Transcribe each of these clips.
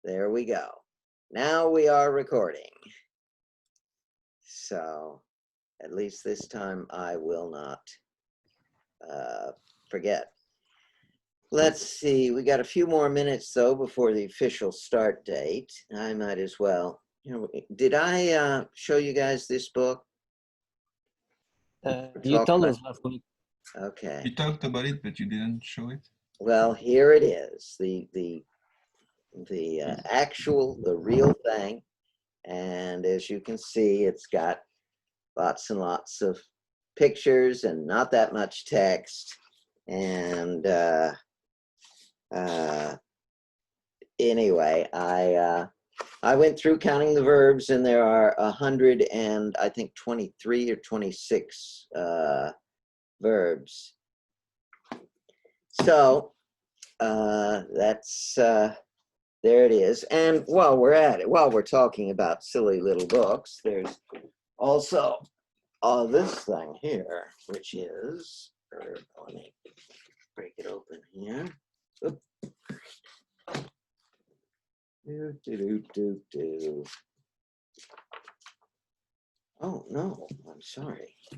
There we go. Now we are recording. So at least this time I will not forget. Let's see, we got a few more minutes though before the official start date. I might as well. Did I show you guys this book? You told us last week. Okay. You talked about it, but you didn't show it. Well, here it is, the real thing. And as you can see, it's got lots and lots of pictures and not that much text. And anyway, I went through counting the verbs, and there are 100 and I think 23 or 26 verbs. So that's there it is. And while we're at it, while we're talking about silly little books, there's also this thing here, which is, let me break it open here. Oop. Oh, no, I'm sorry. I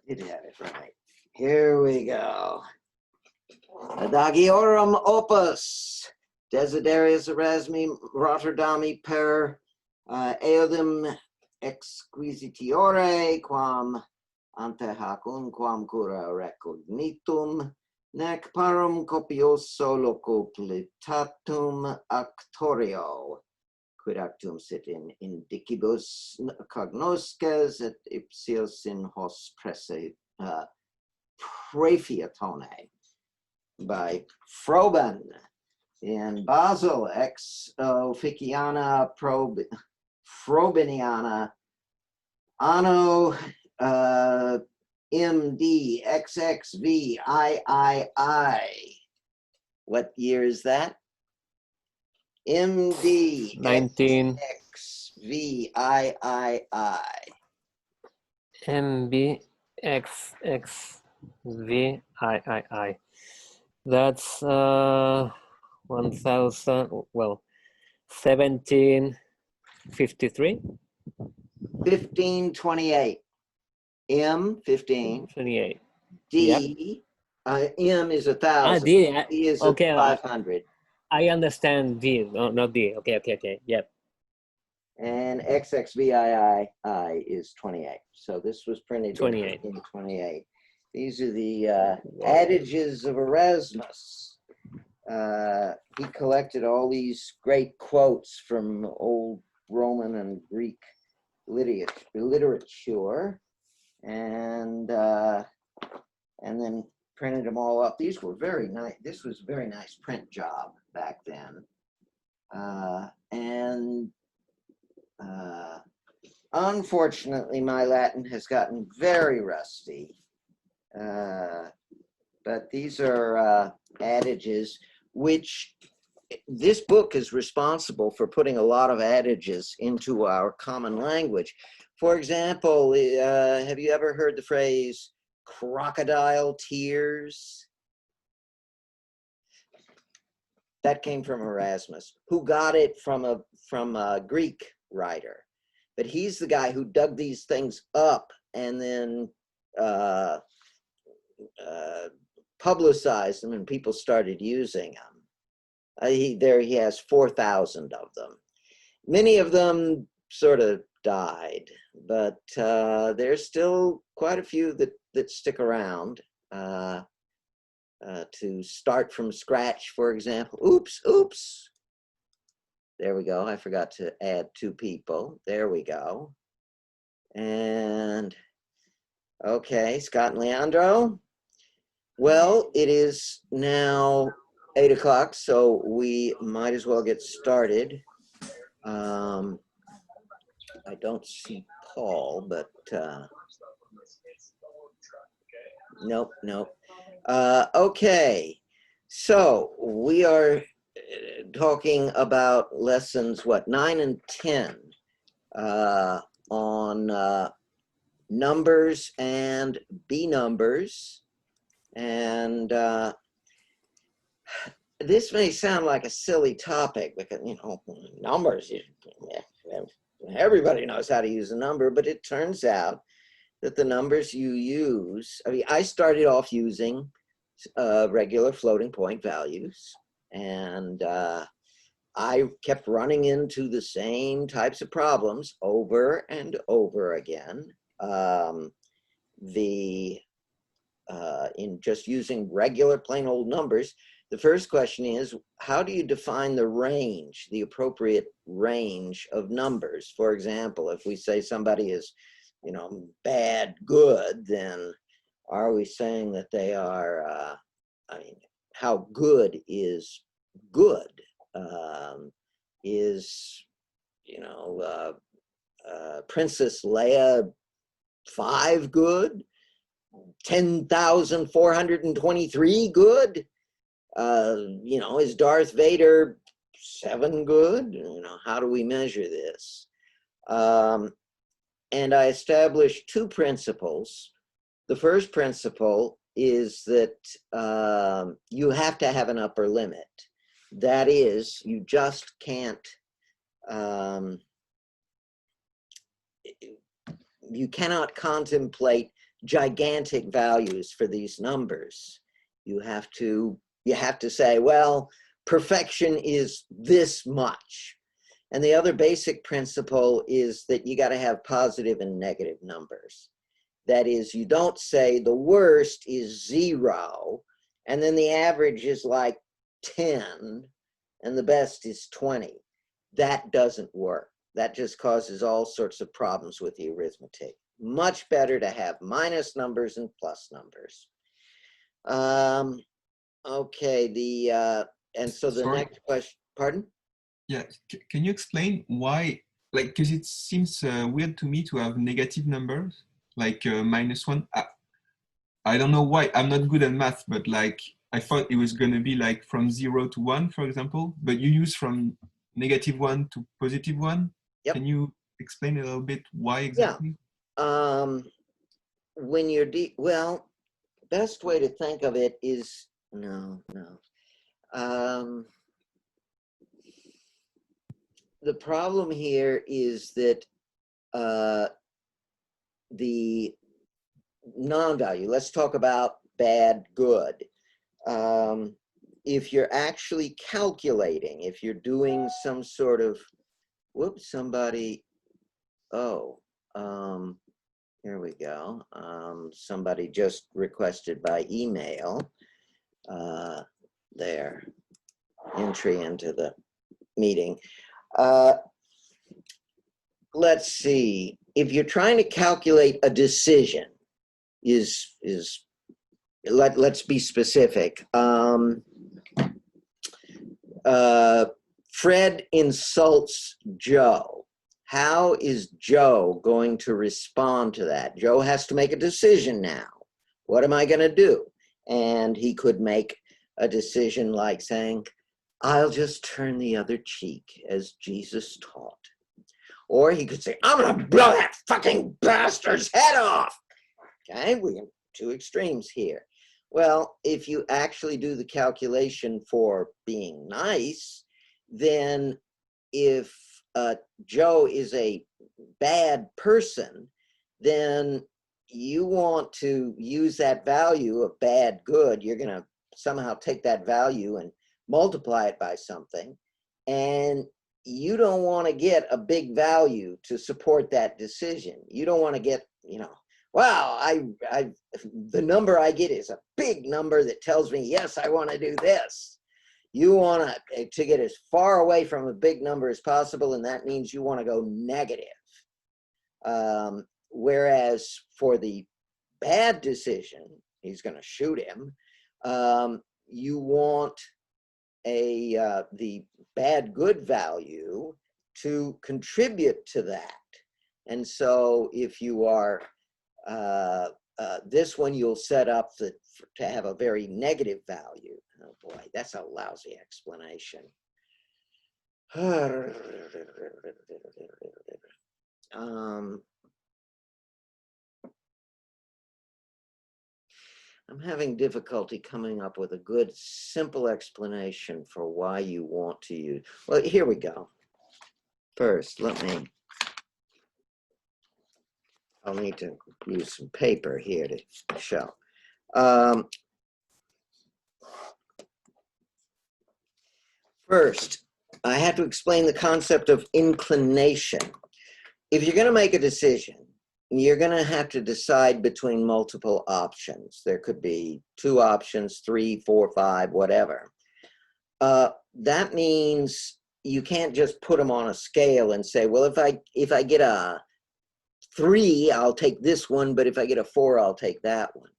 did have it right. Here we go. Adagiorum opus, Desiderius Erasmi Rotterdami per eodem exquisitiore quam antehacum quam cura recognitum nec parum copioso locuplitatum actorio quid actum sit in indicibus cognosces et ipsios in hos prese praefiatone by Froben in Basel ex officiana Frobeniana anno MD XXVIII. What year is that? MD 19 XXVIII. MB XXVIII. That's 1000, well, 1753. 1528. M 15. 28. D. Yep. M is 1,000. D. D is Okay, 500. I understand D, no, not D. Okay. Yep. And XXVIII is 28. So this was printed 28. in 28. These are the Adages of Erasmus. He collected all these great quotes from old Roman and Greek literature, and then printed them all up. These were very nice. This was a very nice print job back then. Unfortunately, my Latin has gotten very rusty. But these are adages, which this book is responsible for putting a lot of adages into our common language. For example, have you ever heard the phrase crocodile tears? That came from Erasmus, who got it from a Greek writer. But he's the guy who dug these things up and then publicized them, and people started using them. He has 4,000 of them. Many of them sort of died, but there's still quite a few that stick around. To start from scratch, for example. Oops. There we go. I forgot to add 2 people. There we go. And okay, Scott and Leandro. Well, it is now 8 o'clock, so we might as well get started. I don't see Paul, but nope. Okay, so we are talking about lessons, 9 and 10 on numbers and B numbers. And this may sound like a silly topic because, you know, numbers, everybody knows how to use a number, but it turns out that the numbers you use, I mean, I started off using regular floating point values, and I kept running into the same types of problems over and over again. In just using regular plain old numbers, the first question is, how do you define the range, the appropriate range of numbers? For example, if we say somebody is, you know, bad, good, then are we saying that they are, I mean, how good is good? Is, you know, Princess Leia 5 good? 10,423 good? You know, is Darth Vader 7 good? You know, how do we measure this? And I established 2 principles. The first principle is that you have to have an upper limit. That is, you just can't, you cannot contemplate gigantic values for these numbers. You have to say, well, perfection is this much. And the other basic principle is that you got to have positive and negative numbers. That is, you don't say the worst is 0, and then the average is like 10, and the best is 20. That doesn't work. That just causes all sorts of problems with the arithmetic. Much better to have minus numbers and plus numbers. Okay, and so the next question, pardon? Yeah, can you explain why, like, because it seems weird to me to have negative numbers, like -1. I don't know why, I'm not good at math, but like, I thought it was gonna be like from 0 to 1, for example, but you use from -1 to +1. Yep. Can you explain a little bit why exactly? Yeah. When you're well, best way to think of it is, the problem here is that the non-value, let's talk about bad, good. If you're actually calculating, if you're doing some sort of, whoops, somebody, here we go. Somebody just requested by email their entry into the meeting. Let's see. If you're trying to calculate a decision, let's be specific. Fred insults Joe. How is Joe going to respond to that? Joe has to make a decision now. What am I going to do? And he could make a decision like saying, I'll just turn the other cheek as Jesus taught. Or he could say, I'm going to blow that fucking bastard's head off. Okay, we have 2 extremes here. Well, if you actually do the calculation for being nice, then if Joe is a bad person, then you want to use that value of bad, good. You're going to somehow take that value and multiply it by something. And you don't want to get a big value to support that decision. You don't want to get, you know, wow, the number I get is a big number that tells me, yes, I want to do this. You want to get as far away from a big number as possible, and that means you want to go negative. Whereas for the bad decision, he's going to shoot him, you want the bad good value to contribute to that. And so if you are, this one you'll set up to have a very negative value. Oh boy, that's a lousy explanation. I'm having difficulty coming up with a good, simple explanation for why you want to use. Well, here we go. First, I'll need to use some paper here to show. First, I have to explain the concept of inclination. If you're going to make a decision, you're going to have to decide between multiple options. There could be 2 options, 3, 4, 5, whatever. That means you can't just put them on a scale and say, well, if I get a 3, I'll take this one, but if I get a 4, I'll take that one.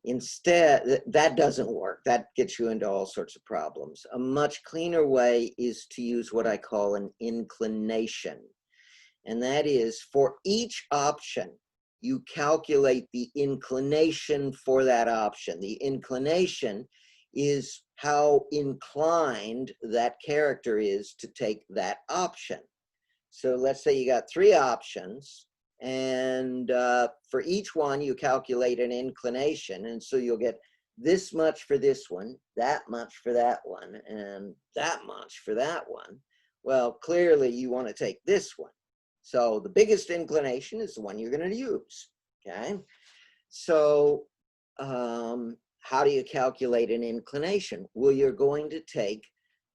Instead, that doesn't work. That gets you into all sorts of problems. A much cleaner way is to use what I call an inclination. And that is, for each option, you calculate the inclination for that option. The inclination is how inclined that character is to take that option. So let's say you got 3 options, and for each one, you calculate an inclination. And so you'll get this much for this one, that much for that one, and that much for that one. Well, clearly you want to take this one. So the biggest inclination is the one you're going to use, okay? So how do you calculate an inclination? Well, you're going to take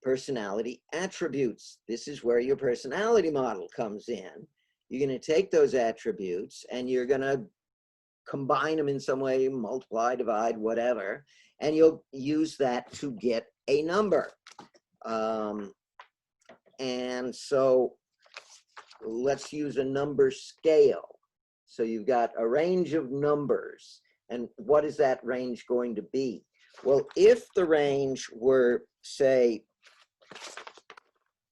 personality attributes. This is where your personality model comes in. You're going to take those attributes and you're going to combine them in some way, multiply, divide, whatever, and you'll use that to get a number. And so let's use a number scale. So you've got a range of numbers, and what is that range going to be? Well, if the range were, say,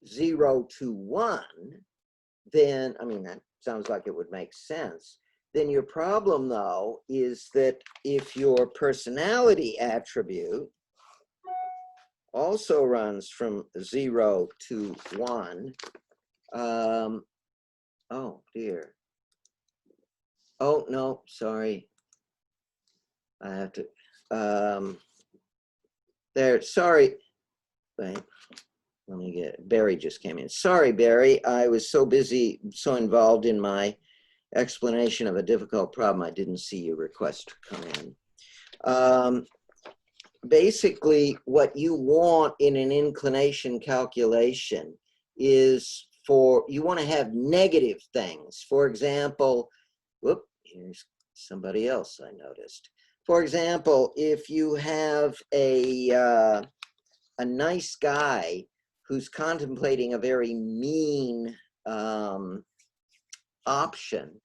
0 to 1, then, I mean, that sounds like it would make sense. Then your problem, though, is that if your personality attribute also runs from 0 to 1, oh dear. Oh, no, sorry. I have to, sorry. Wait, let me get, Barry just came in. Sorry, Barry, I was so busy, so involved in my explanation of a difficult problem, I didn't see your request come in. Basically, what you want in an inclination calculation is you want to have negative things. For example, whoop, here's somebody else I noticed. For example, if you have a nice guy who's contemplating a very mean option,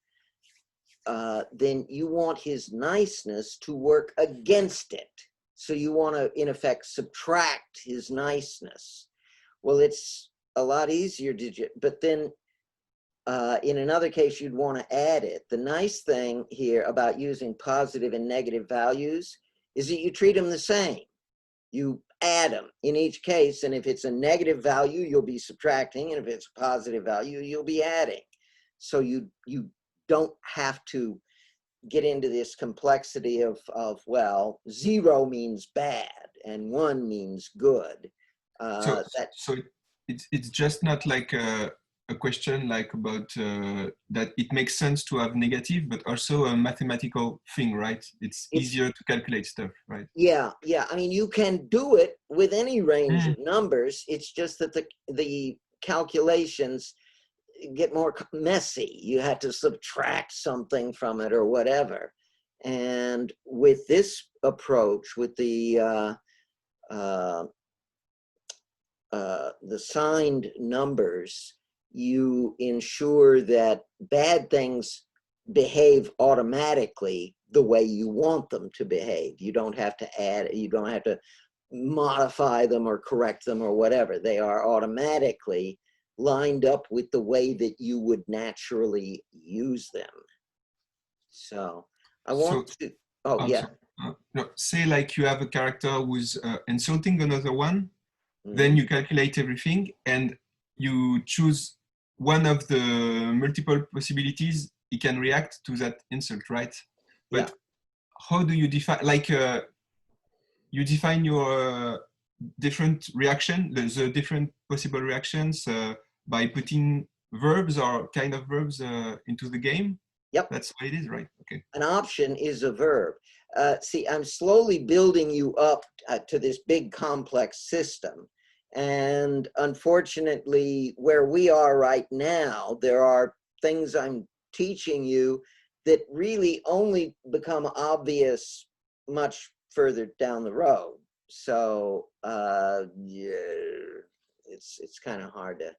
then you want his niceness to work against it. So you want to, in effect, subtract his niceness. Well, it's a lot easier to, but then in another case, you'd want to add it. The nice thing here about using positive and negative values is that you treat them the same. You add them in each case, and if it's a negative value, you'll be subtracting, and if it's a positive value, you'll be adding. So you don't have to get into this complexity of well, 0 means bad and 1 means good. So it's just not like a question like about that it makes sense to have negative, but also a mathematical thing, right? It's easier to calculate stuff, right? Yeah, yeah. I mean, you can do it with any range of numbers. It's just that the calculations get more messy. You had to subtract something from it or whatever. And with this approach, with the signed numbers, you ensure that bad things behave automatically the way you want them to behave. You don't have to add, you don't have to modify them or correct them or whatever. They are automatically lined up with the way that you would naturally use them. So I want to, oh yeah. No, say like you have a character who's insulting another one, then you calculate everything and you choose one of the multiple possibilities he can react to that insult, right? But how do you define, like, you define your different reaction, the different possible reactions by putting verbs or kind of verbs into the game? Yep. That's what it is, right? Okay. An option is a verb. See, I'm slowly building you up to this big complex system. And unfortunately, where we are right now, there are things I'm teaching you that really only become obvious much further down the road. So yeah, it's kind of hard to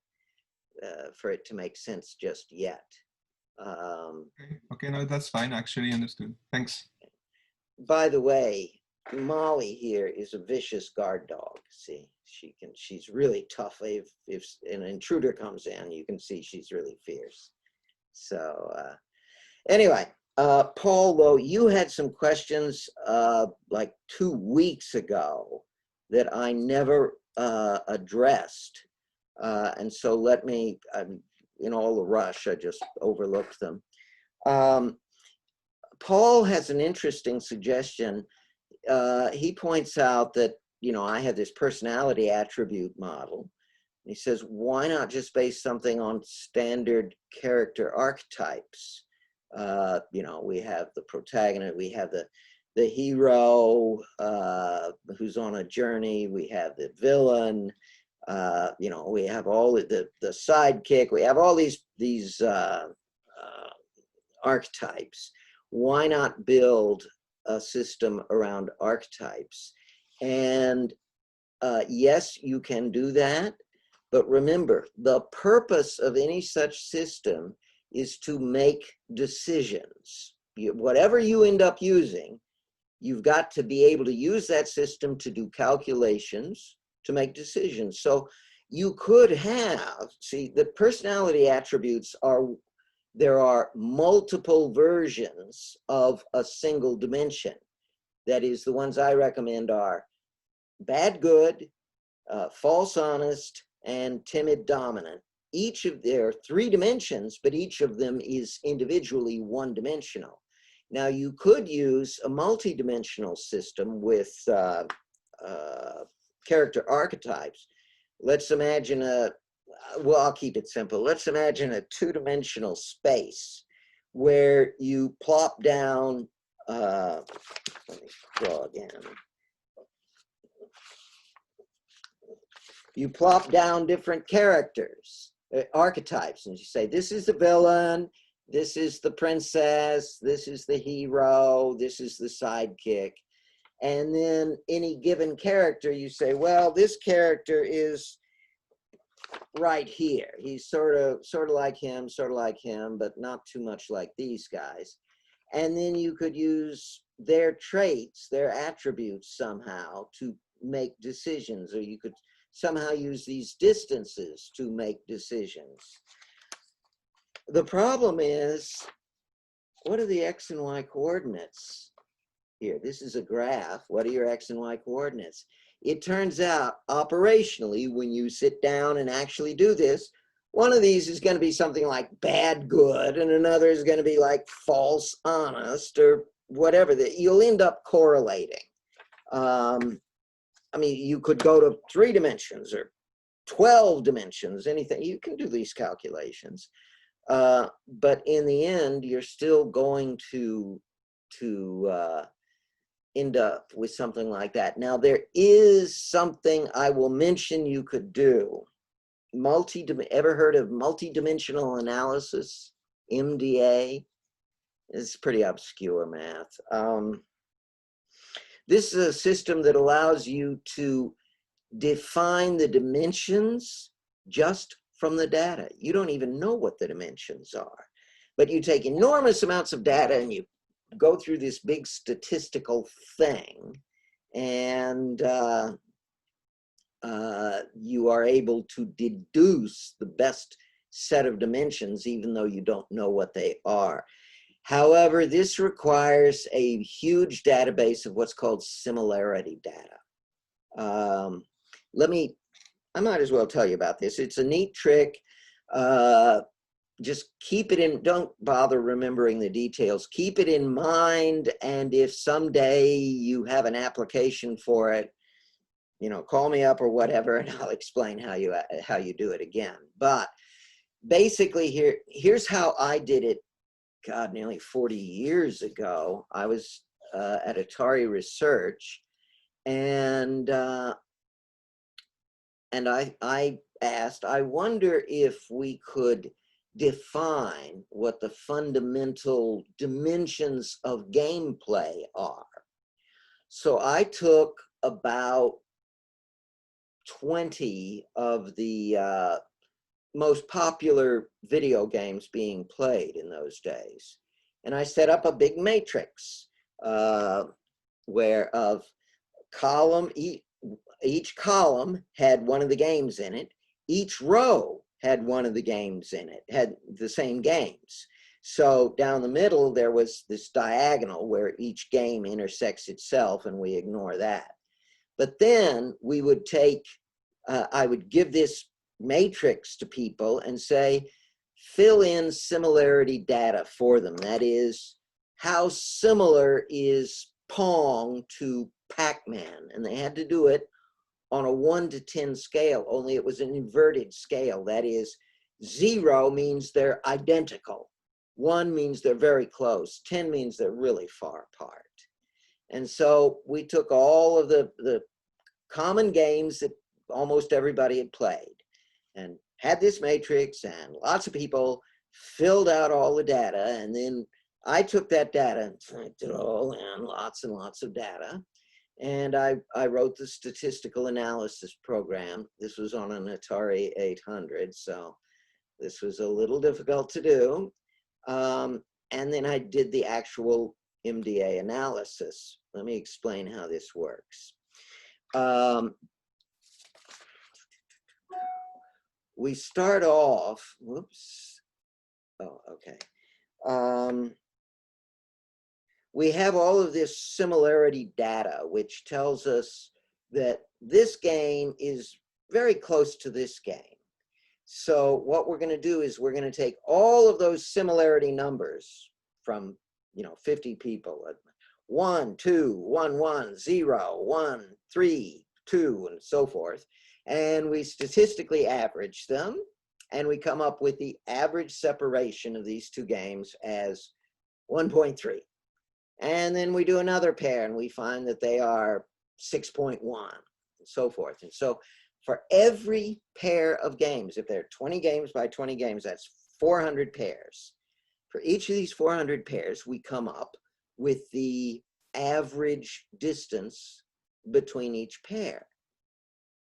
for it to make sense just yet. Okay, no, that's fine. Actually understood. Thanks. By the way, Molly here is a vicious guard dog. See, she's really tough. If an intruder comes in, you can see she's really fierce. So anyway, Paul, though, you had some questions like 2 weeks ago that I never addressed. And so let me, in all the rush, I just overlooked them. Paul has an interesting suggestion. He points out that, I have this personality attribute model. He says, why not just base something on standard character archetypes? We have the protagonist, we have the hero who's on a journey, we have the villain, we have all the sidekick, we have all these archetypes. Why not build a system around archetypes? And yes, you can do that. But remember, the purpose of any such system is to make decisions. Whatever you end up using, you've got to be able to use that system to do calculations, to make decisions. So you could have, see, the personality attributes there are multiple versions of a single dimension. That is, the ones I recommend are bad, good, false, honest, and timid, dominant. There are 3 dimensions, but each of them is individually one-dimensional. Now, you could use a multi-dimensional system with character archetypes. Let's imagine well, I'll keep it simple. Let's imagine a 2-dimensional space where you plop down, let me draw again. You plop down different characters, archetypes, and you say, this is the villain, this is the princess, this is the hero, this is the sidekick. And then any given character, you say, well, this character is right here. He's sort of like him, but not too much like these guys. And then you could use their traits, their attributes somehow to make decisions, or you could somehow use these distances to make decisions. The problem is, what are the X and Y coordinates here? This is a graph. What are your X and Y coordinates? It turns out, operationally, when you sit down and actually do this, one of these is going to be something like bad, good, and another is going to be like false, honest, or whatever. That you'll end up correlating. I mean, you could go to 3 dimensions or 12 dimensions, anything. You can do these calculations. But in the end, you're still going to end up with something like that. Now, there is something I will mention you could do. Ever heard of multidimensional analysis, MDA? It's pretty obscure math. This is a system that allows you to define the dimensions just from the data. You don't even know what the dimensions are, but you take enormous amounts of data and you go through this big statistical thing, and you are able to deduce the best set of dimensions, even though you don't know what they are. However, this requires a huge database of what's called similarity data. I might as well tell you about this. It's a neat trick. just keep it in, don't bother remembering the details. Keep it in mind, and if someday you have an application for it, you know, call me up or whatever, and I'll explain how you do it again. But basically, here's how I did it. God, nearly 40 years ago, I was at Atari Research, and I asked, I wonder if we could define what the fundamental dimensions of gameplay are. So I took about 20 of the most popular video games being played in those days, and I set up a big matrix where of column, each column had one of the games in it. Each row had one of the games in it, had the same games. So down the middle, there was this diagonal where each game intersects itself, and we ignore that. But then we would take, I would give this matrix to people and say, fill in similarity data for them. That is, how similar is Pong to Pac-Man? And they had to do it on a 1 to 10 scale, only it was an inverted scale. That is, 0 means they're identical. 1 means they're very close. 10 means they're really far apart. And so we took all of the common games that almost everybody had played and had this matrix, and lots of people filled out all the data. And then I took that data and typed it all in, lots and lots of data. And I wrote the statistical analysis program. This was on an Atari 800, so this was a little difficult to do. And then I did the actual Mda analysis. Let me explain how this works. We start off, whoops, oh, okay. We have all of this similarity data, which tells us that this game is very close to this game. So what we're going to do is we're going to take all of those similarity numbers from, 50 people, 1, 2, 1, 1, 0, 1, 3, 2, and so forth. And we statistically average them, and we come up with the average separation of these two games as 1.3. And then we do another pair, and we find that they are 6.1, and so forth. And so for every pair of games, if there are 20 games by 20 games, that's 400 pairs. For each of these 400 pairs, we come up with the average distance between each pair.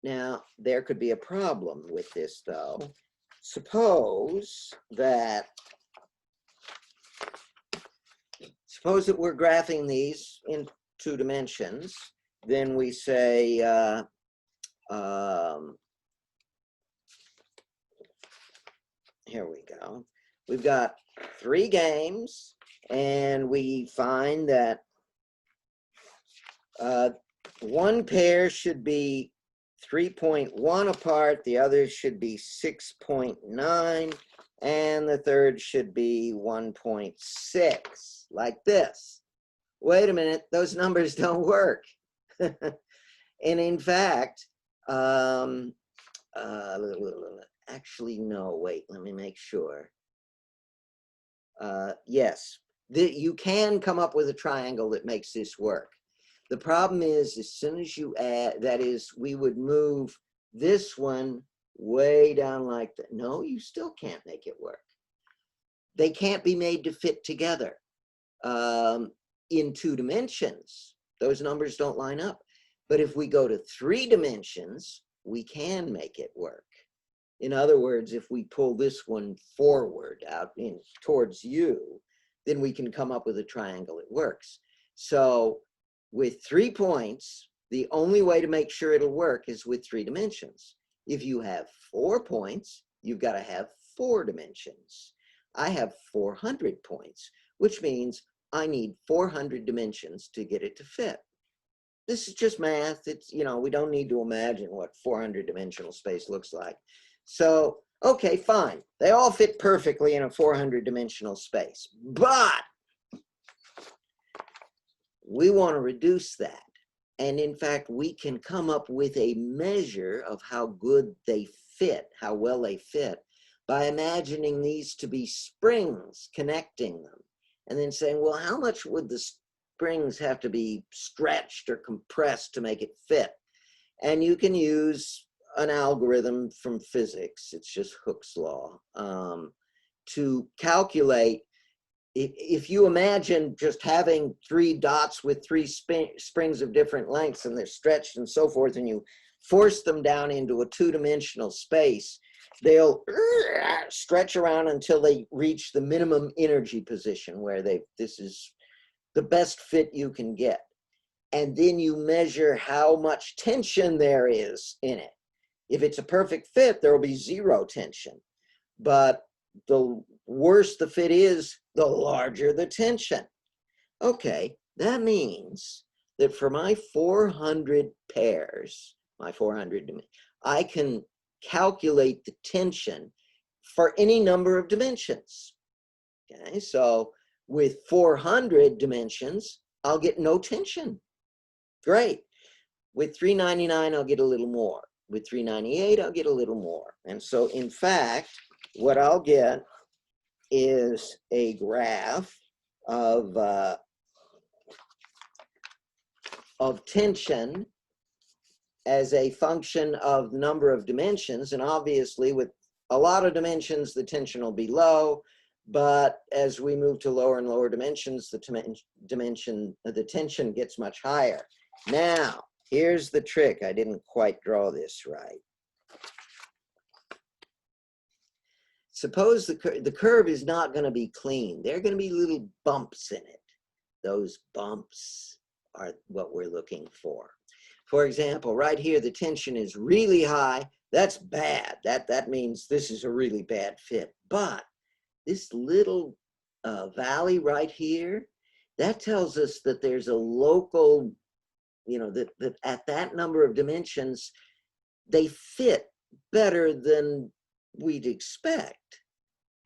Now, there could be a problem with this, though. Suppose that we're graphing these in 2 dimensions. Then we say, here we go. We've got 3 games, and we find that one pair should be 3.1 apart, the other should be 6.9, and the third should be 1.6, like this. Wait a minute, those numbers don't work. And in fact, actually, no, wait, let me make sure. Yes, you can come up with a triangle that makes this work. The problem is, as soon as you add, that is, we would move this one way down like that. No, you still can't make it work. They can't be made to fit together in 2 dimensions. Those numbers don't line up. But if we go to 3 dimensions, we can make it work. In other words, if we pull this one forward out towards you, then we can come up with a triangle that works. So with 3 points, the only way to make sure it'll work is with 3 dimensions. If you have 4 points, you've got to have 4 dimensions. I have 400 points, which means I need 400 dimensions to get it to fit. This is just math. It's, we don't need to imagine what 400 dimensional space looks like. So Okay, fine. They all fit perfectly in a 400-dimensional space. But we want to reduce that. And in fact, we can come up with a measure of how good they fit, how well they fit, by imagining these to be springs connecting them. And then saying, well, how much would the springs have to be stretched or compressed to make it fit? And you can use an algorithm from physics, it's just Hooke's law, to calculate. If you imagine just having 3 dots with 3 springs of different lengths and they're stretched and so forth, and you force them down into a 2-dimensional space, they'll stretch around until they reach the minimum energy position where this is the best fit you can get. And then you measure how much tension there is in it. If it's a perfect fit, there will be 0 tension. But the worse the fit is, the larger the tension. Okay, that means that for my 400 pairs, I can calculate the tension for any number of dimensions. Okay, so with 400 dimensions, I'll get no tension. Great. With 399, I'll get a little more. With 398, I'll get a little more. And so, in fact, what I'll get is a graph of tension as a function of number of dimensions. And obviously, with a lot of dimensions, the tension will be low. But as we move to lower and lower dimensions, the tension gets much higher. Now, here's the trick. I didn't quite draw this right. Suppose the curve is not going to be clean. There are going to be little bumps in it. Those bumps are what we're looking for. For example, right here, the tension is really high. That's bad. That means this is a really bad fit. But this little valley right here, that tells us that there's a local, that at that number of dimensions, they fit better than we'd expect.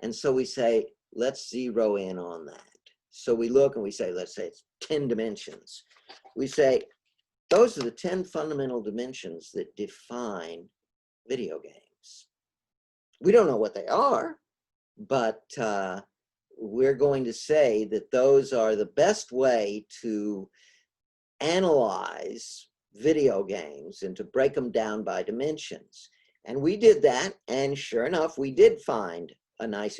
And so we say, let's zero in on that. So we look and we say, let's say it's 10 dimensions. We say, those are the 10 fundamental dimensions that define video games. We don't know what they are, but we're going to say that those are the best way to analyze video games and to break them down by dimensions. And we did that, and sure enough, we did find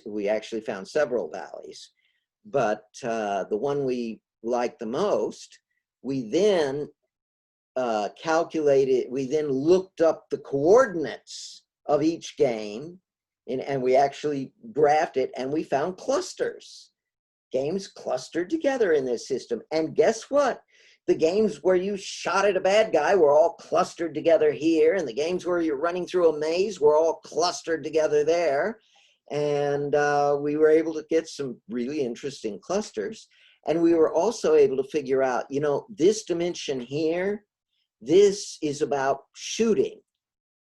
we actually found several valleys, but the one we liked the most, we then we then looked up the coordinates of each game, and we actually graphed it, and we found clusters. Games clustered together in this system. And guess what? The games where you shot at a bad guy were all clustered together here, and the games where you're running through a maze were all clustered together there. And we were able to get some really interesting clusters. And we were also able to figure out, this dimension here, this is about shooting.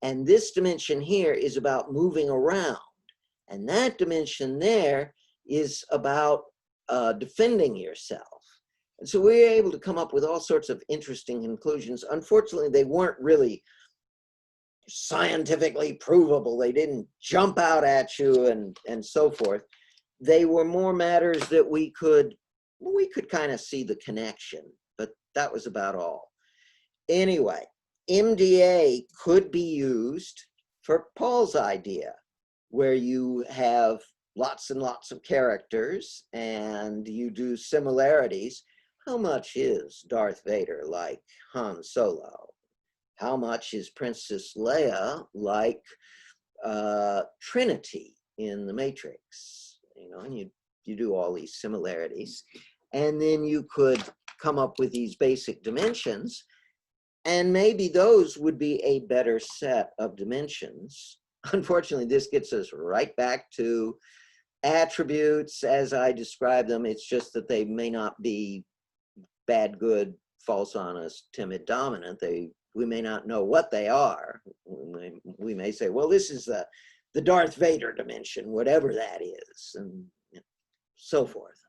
And this dimension here is about moving around. And that dimension there is about defending yourself. And so we were able to come up with all sorts of interesting conclusions. Unfortunately, they weren't really scientifically provable. They didn't jump out at you and so forth. They were more matters that we could kind of see the connection, but that was about all. Anyway, MDA could be used for Paul's idea, where you have lots and lots of characters and you do similarities. How much is Darth Vader like Han Solo? How much is Princess Leia like Trinity in the Matrix? And you do all these similarities. And then you could come up with these basic dimensions, and maybe those would be a better set of dimensions. Unfortunately, this gets us right back to attributes as I describe them. It's just that they may not be bad, good, false, honest, timid, dominant. We may not know what they are. We may say, well, this is the the Darth Vader dimension, whatever that is, and so forth.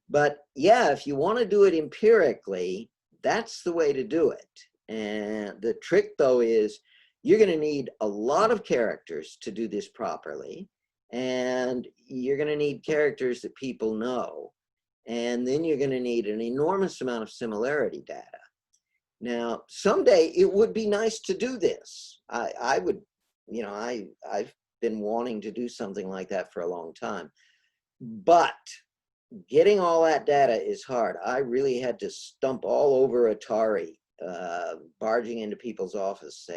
But yeah, if you want to do it empirically, that's the way to do it. And the trick, though, is you're going to need a lot of characters to do this properly. And you're going to need characters that people know. And then you're going to need an enormous amount of similarity data. Now, someday it would be nice to do this. I would, you know, I've been wanting to do something like that for a long time. But getting all that data is hard. I really had to stump all over Atari, barging into people's offices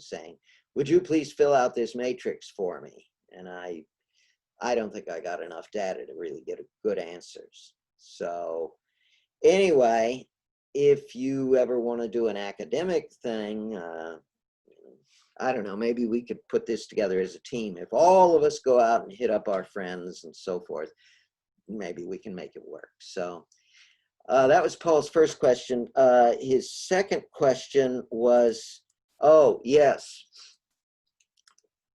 saying, would you please fill out this matrix for me? And I don't think I got enough data to really get good answers. So anyway, if you ever want to do an academic thing, I don't know, maybe we could put this together as a team. If all of us go out and hit up our friends and so forth, maybe we can make it work. So that was Paul's first question. His second question was, oh, yes.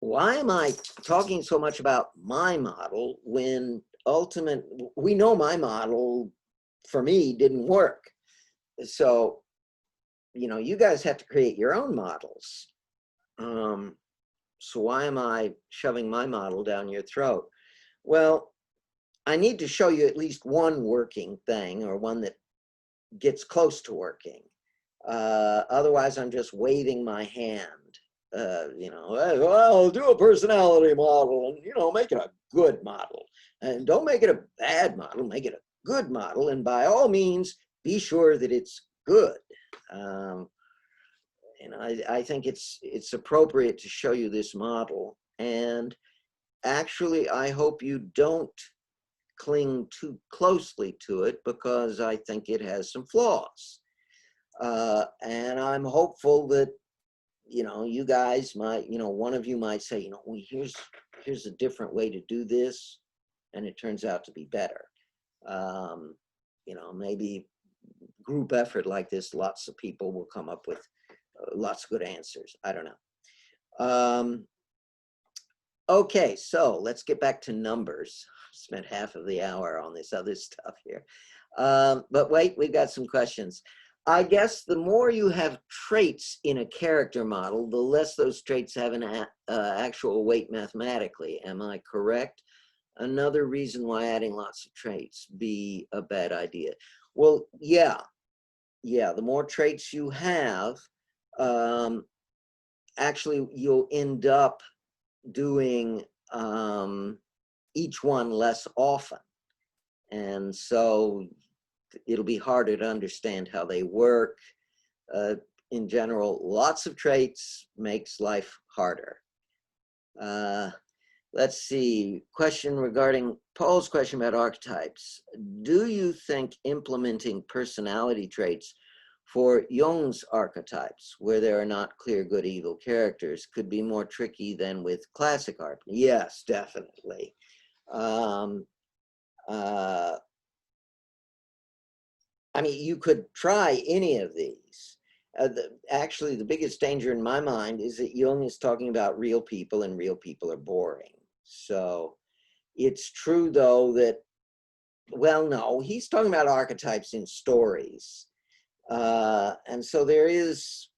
Why am I talking so much about my model when we know my model for me didn't work. So, you know, you guys have to create your own models. So why am I shoving my model down your throat? Well, I need to show you at least one working thing, or one that gets close to working. Otherwise, I'm just waving my hand. You know, well, do a personality model and, you know, make it a good model. And don't make it a bad model, make it a good model. And by all means, be sure that it's good. And I think it's appropriate to show you this model. And actually, I hope you don't cling too closely to it, because I think it has some flaws. And I'm hopeful that, you know, you guys might, you know, one of you might say, you know, well, here's a different way to do this, and it turns out to be better. You know, maybe group effort like this, lots of people will come up with lots of good answers. I don't know. Okay, so let's get back to numbers. Spent half of the hour on this other stuff here. But wait, we've got some questions. I guess the more you have traits in a character model, the less those traits have an actual weight mathematically. Am I correct? Another reason why adding lots of traits be a bad idea. Well, yeah, the more traits you have, actually you'll end up doing each one less often. And so it'll be harder to understand how they work. In general, lots of traits makes life harder. Let's see, question regarding Paul's question about archetypes. Do you think implementing personality traits for Jung's archetypes, where there are not clear good evil characters, could be more tricky than with classic art? Yes, definitely. I mean, you could try any of these. Actually, the biggest danger in my mind is that Jung is talking about real people, and real people are boring. So it's true, though, that, well, no, he's talking about archetypes in stories. And so there is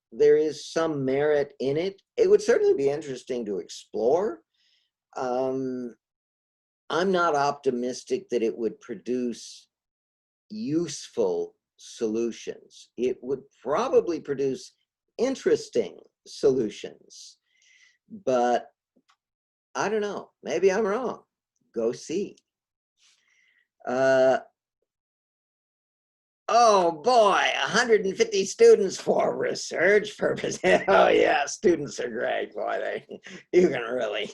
some merit in it. It would certainly be interesting to explore. I'm not optimistic that it would produce useful solutions. It would probably produce interesting solutions, but I don't know. Maybe I'm wrong. Go see. Oh boy, 150 students for research purposes. Oh yeah, students are great, boy. You can really.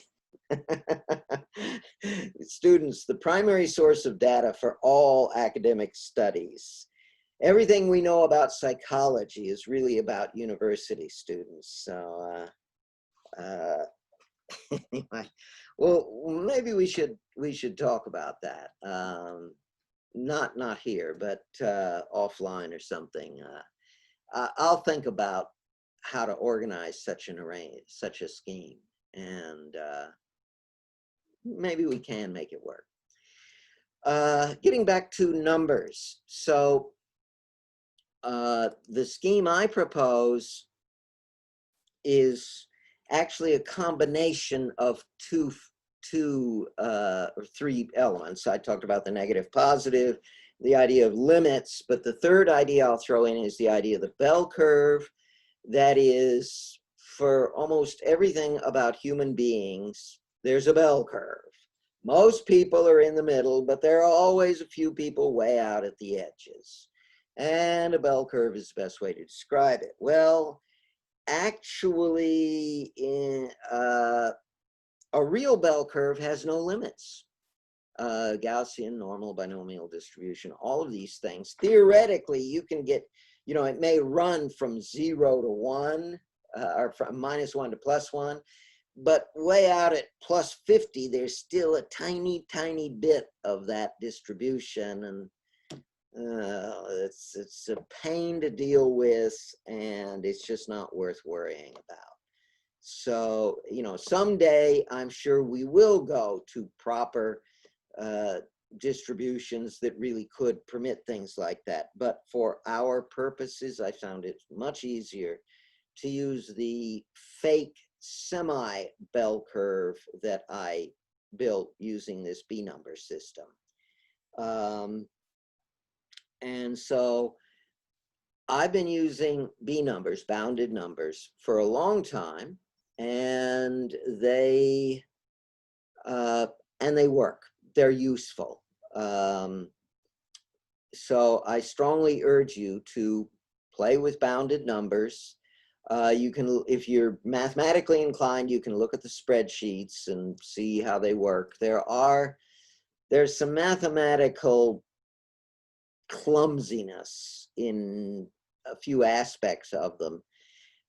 Students, the primary source of data for all academic studies. Everything we know about psychology is really about university students. So anyway, well, maybe we should talk about that. Not here, but offline or something. I'll think about how to organize such an array, such a scheme. And maybe we can make it work. Getting back to numbers. So the scheme I propose is actually a combination of two or three elements. I talked about the negative, positive, the idea of limits, but the third idea I'll throw in is the idea of the bell curve. That is, for almost everything about human beings, there's a bell curve. Most people are in the middle, but there are always a few people way out at the edges. And a bell curve is the best way to describe it. Well, actually, a real bell curve has no limits. Gaussian, normal, binomial distribution, all of these things. Theoretically, you can get, you know, it may run from 0 to 1, or from -1 to +1, but way out at +50, there's still a tiny, tiny bit of that distribution, and it's a pain to deal with, and it's just not worth worrying about. So, you know, someday I'm sure we will go to proper distributions that really could permit things like that. But for our purposes, I found it much easier to use the fake semi-bell curve that I built using this B-number system. And so I've been using B-numbers, bounded numbers, for a long time, and they work. They're useful. So I strongly urge you to play with bounded numbers. You can, if you're mathematically inclined, you can look at the spreadsheets and see how they work. There's some mathematical clumsiness in a few aspects of them.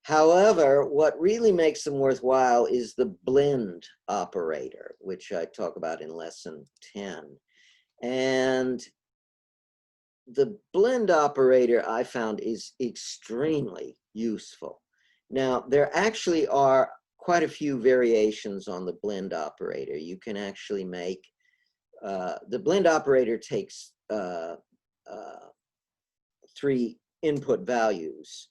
However, what really makes them worthwhile is the blend operator, which I talk about in lesson 10. And the blend operator I found is extremely useful. Now, there actually are quite a few variations on the blend operator. You can actually make, the blend operator takes 3 input values,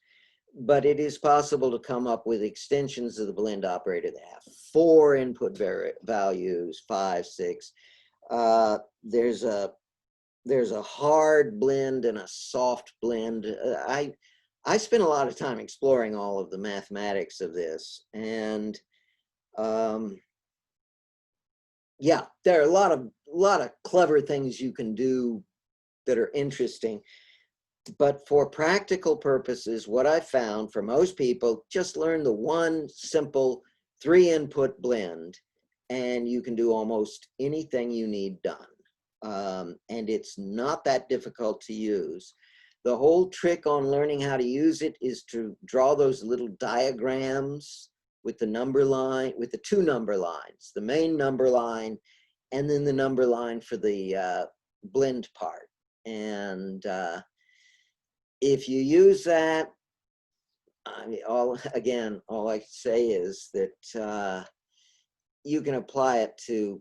but it is possible to come up with extensions of the blend operator that have 4 input values, 5, 6. There's a hard blend and a soft blend. I spent a lot of time exploring all of the mathematics of this, and yeah, there are a lot of clever things you can do that are interesting. But for practical purposes, what I found for most people, just learn the one simple 3 input blend, and you can do almost anything you need done. And it's not that difficult to use. The whole trick on learning how to use it is to draw those little diagrams with the number line, with the 2 number lines, the main number line, and then the number line for the blend part. And if you use that, I mean, all I can say is that you can apply it to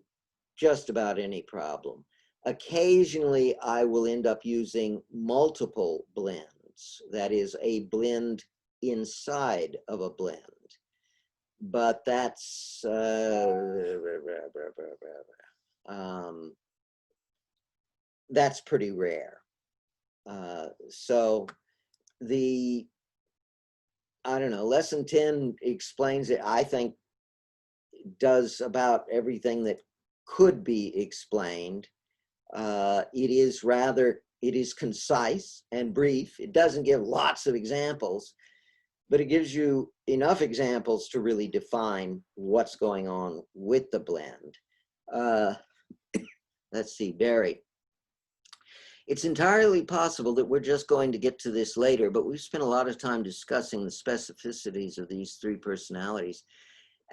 just about any problem. Occasionally, I will end up using multiple blends. That is, a blend inside of a blend. But that's pretty rare. So I don't know, lesson 10 explains it, I think, does about everything that could be explained. It is concise and brief. It doesn't give lots of examples, but it gives you enough examples to really define what's going on with the blend. Let's see, Barry. It's entirely possible that we're just going to get to this later, but we've spent a lot of time discussing the specificities of these 3 personalities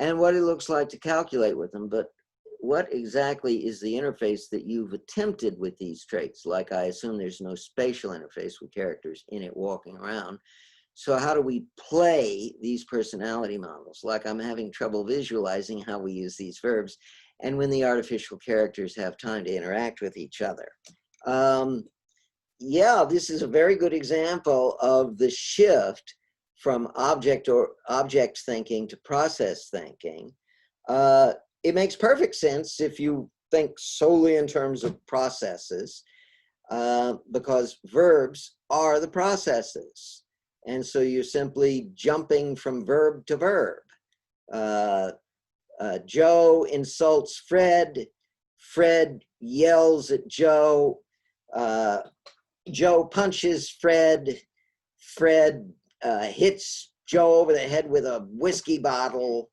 and what it looks like to calculate with them. But what exactly is the interface that you've attempted with these traits? Like, I assume there's no spatial interface with characters in it walking around. So how do we play these personality models? Like I'm having trouble visualizing how we use these verbs and when the artificial characters have time to interact with each other. Yeah, this is a very good example of the shift from object thinking to process thinking. It makes perfect sense if you think solely in terms of processes, because verbs are the processes. And so you're simply jumping from verb to verb. Joe insults Fred. Fred yells at Joe. Joe punches Fred. Fred hits Joe over the head with a whiskey bottle,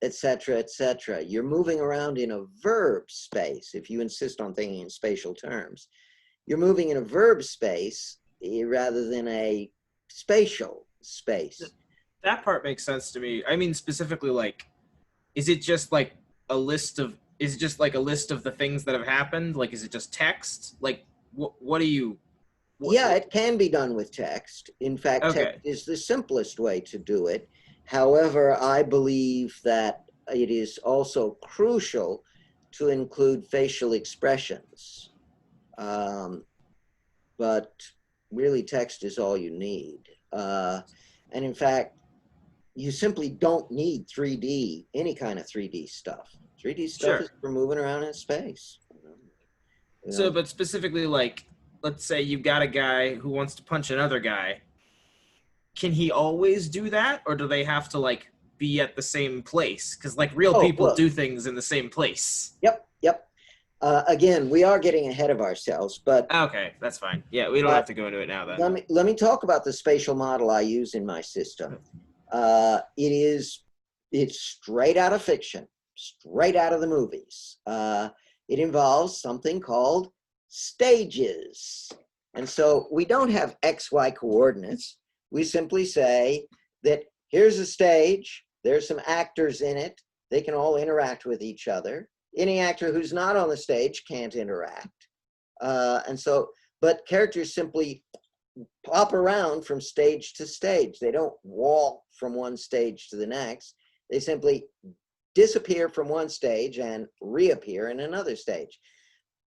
etc., etc. You're moving around in a verb space. If you insist on thinking in spatial terms, you're moving in a verb space rather than a spatial space. That part makes sense to me. I mean, specifically, like, is it just like a list of? Is it just like a list of the things that have happened? Like, is it just text? Like, what do you? Yeah, it can be done with text. In fact, Okay. text is the simplest way to do it. However, I believe that it is also crucial to include facial expressions. But really, text is all you need. And in fact, you simply don't need 3D, any kind of 3D stuff. 3D stuff Sure. is for moving around in space. So, but specifically, like, let's say you've got a guy who wants to punch another guy. Can he always do that, or do they have to like be at the same place? Because like real people do things in the same place. Yep. Again, we are getting ahead of ourselves, but okay, that's fine. Yeah, we don't have to go into it now then. Let me talk about the spatial model I use in my system. It's straight out of fiction, straight out of the movies. It involves something called stages. And so we don't have XY coordinates. We simply say that here's a stage, there's some actors in it, they can all interact with each other. Any actor who's not on the stage can't interact. But characters simply pop around from stage to stage. They don't walk from one stage to the next. They simply disappear from one stage and reappear in another stage.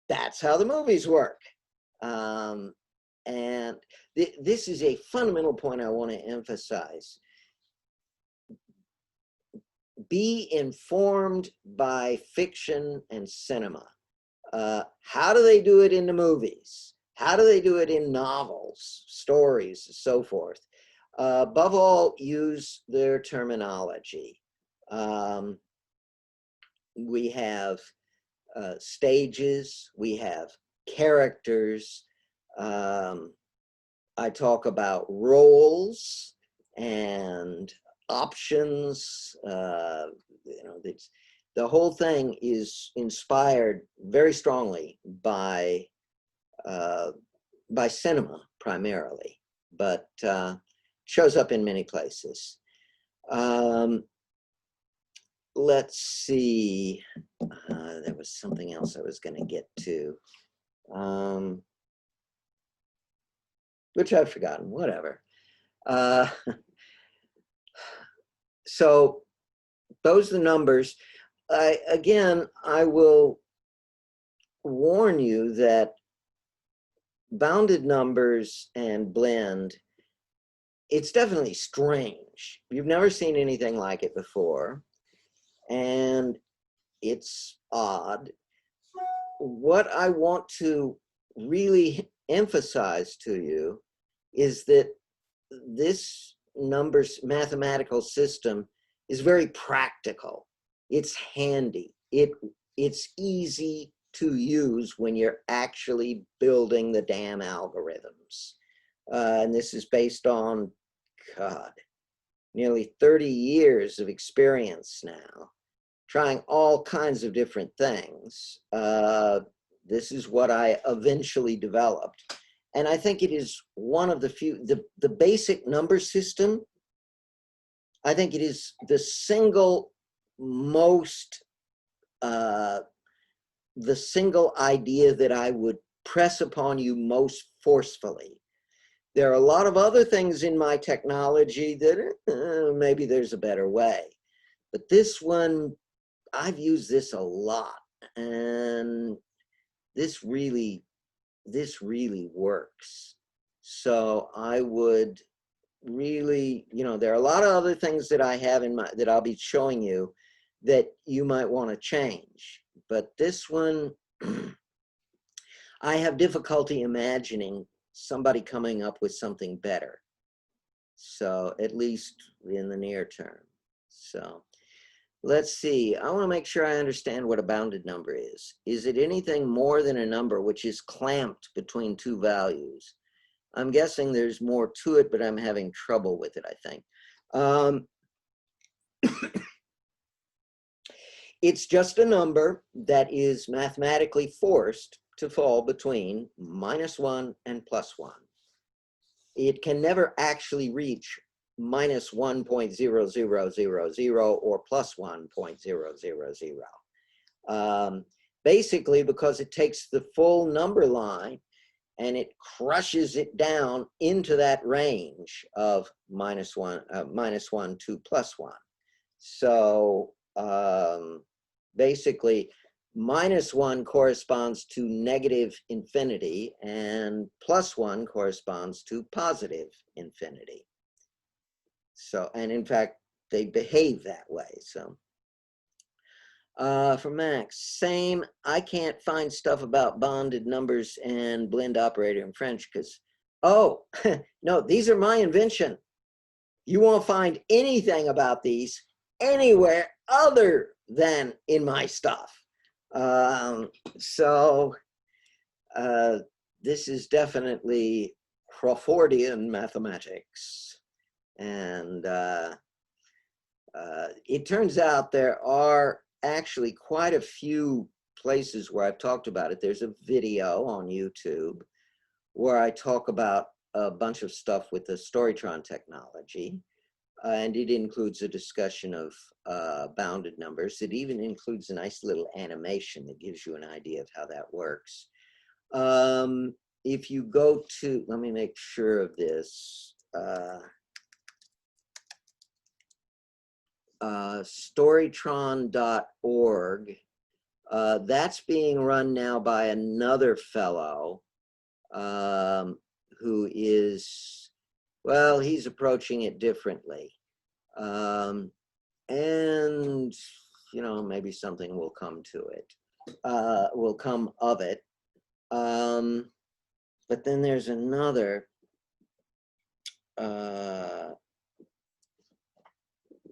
That's how the movies work. And this is a fundamental point I want to emphasize. Be informed by fiction and cinema. How do they do it in the movies? How do they do it in novels, stories, and so forth? Above all, use their terminology. We have stages, we have characters. I talk about roles and options. The whole thing is inspired very strongly by cinema primarily, but shows up in many places. Let's see. There was something else I was going to get to, which I've forgotten. Whatever. So those are the numbers. Again, I will warn you that bounded numbers and blend, it's definitely strange. You've never seen anything like it before, and it's odd. What I want to really emphasize to you is that this numbers mathematical system is very practical. It's handy. It's easy to use when you're actually building the damn algorithms. And this is based on, God, nearly 30 years of experience now, trying all kinds of different things. This is what I eventually developed. And I think it is one of the few, the basic number system, I think it is the single most, the single idea that I would press upon you most forcefully. There are a lot of other things in my technology that maybe there's a better way. But this one, I've used this a lot, and this really works. So I would really, there are a lot of other things that I have in my, that I'll be showing you that you might want to change. But this one, I have difficulty imagining somebody coming up with something better. So at least in the near term. So let's see, I want to make sure I understand what a bounded number is. Is it anything more than a number which is clamped between two values? I'm guessing there's more to it, but I'm having trouble with it, I think. It's just a number that is mathematically forced to fall between -1 and +1. It can never actually reach -1.0000 or +1.000. Basically, because it takes the full number line and it crushes it down into that range of -1 to +1. So basically, -1 corresponds to -infinity and +1 corresponds to +infinity. So, and in fact, they behave that way. So for Max, same, I can't find stuff about bonded numbers and blend operator in French because, oh, no, these are my invention. You won't find anything about these anywhere other than in my stuff. This is definitely Crawfordian mathematics. And it turns out there are actually quite a few places where I've talked about it. There's a video on YouTube where I talk about a bunch of stuff with the Storytron technology. And it includes a discussion of bounded numbers. It even includes a nice little animation that gives you an idea of how that works. If you go to, let me make sure of this, storytron.org, that's being run now by another fellow who is, well, he's approaching it differently. And, maybe something will come to it, will come of it. But then there's another,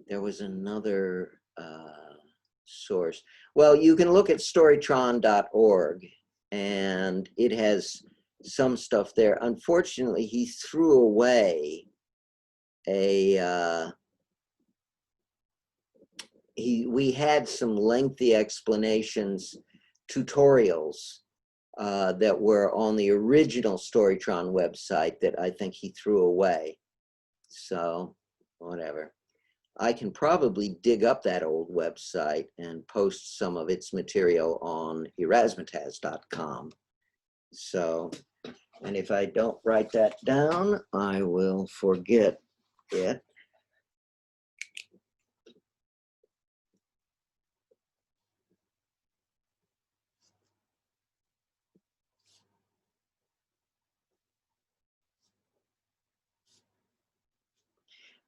there was another source. Well, you can look at storytron.org and it has some stuff there. Unfortunately, he threw away we had some lengthy explanations, tutorials that were on the original Storytron website that I think he threw away. So, whatever. I can probably dig up that old website and post some of its material on erasmataz.com. So, and if I don't write that down, I will forget it.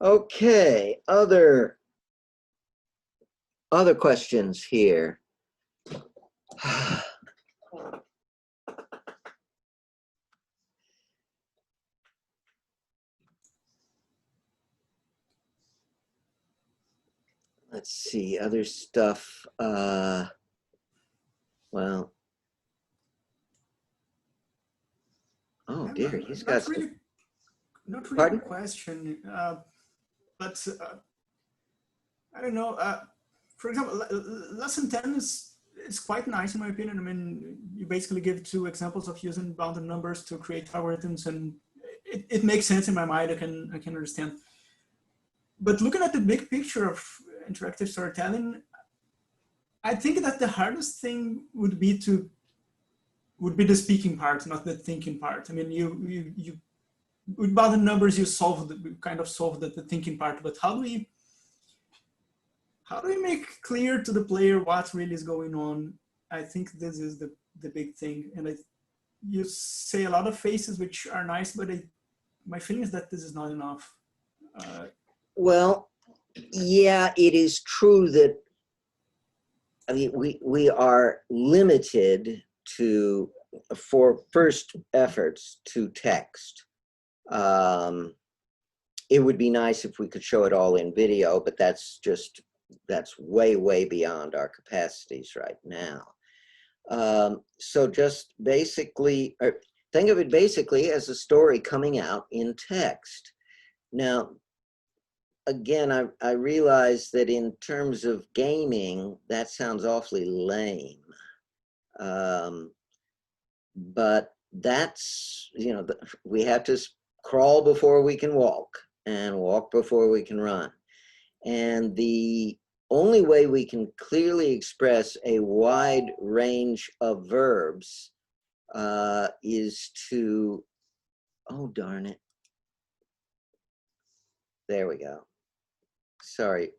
Okay, other questions here. Let's see, other stuff. Well, oh dear, he's got some. Not really Pardon? a question, but I don't know. For example, lesson 10 is quite nice in my opinion. I mean, you basically give 2 examples of using bounded numbers to create algorithms, and it makes sense in my mind. I can understand. But looking at the big picture of interactive storytelling, I think that the hardest thing would be the speaking part, not the thinking part. I mean, you with bounded numbers, you kind of solve the thinking part, but how do we make clear to the player what really is going on? I think this is the big thing. And you say a lot of faces, which are nice, but my feeling is that this is not enough. Well, yeah, it is true that, I mean, we are limited to, for first efforts, to text. It would be nice if we could show it all in video, but that's way, way beyond our capacities right now. So just basically, think of it basically as a story coming out in text. Now, again, I realize that in terms of gaming, that sounds awfully lame. But that's, you know, we have to crawl before we can walk, and walk before we can run. And the only way we can clearly express a wide range of verbs is to, oh, darn it. There we go. Sorry,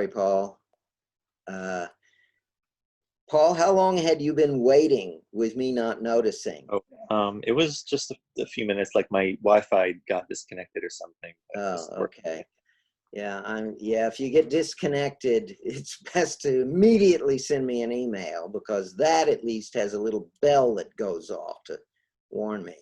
Paul. Paul, how long had you been waiting with me not noticing? Oh, it was just a few minutes, like my Wi-Fi got disconnected or something. Oh, okay. Yeah, if you get disconnected, it's best to immediately send me an email, because that at least has a little bell that goes off to warn me.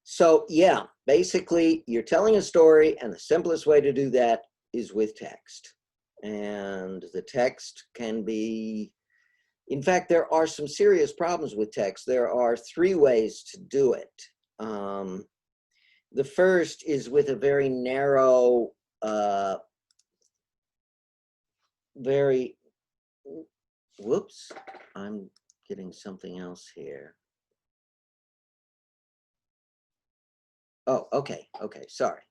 So yeah, basically you're telling a story, and the simplest way to do that is with text. And the text can be, in fact, there are some serious problems with text. There are 3 ways to do it. The first is with a very narrow, whoops, I'm getting something else here. Oh, okay, sorry.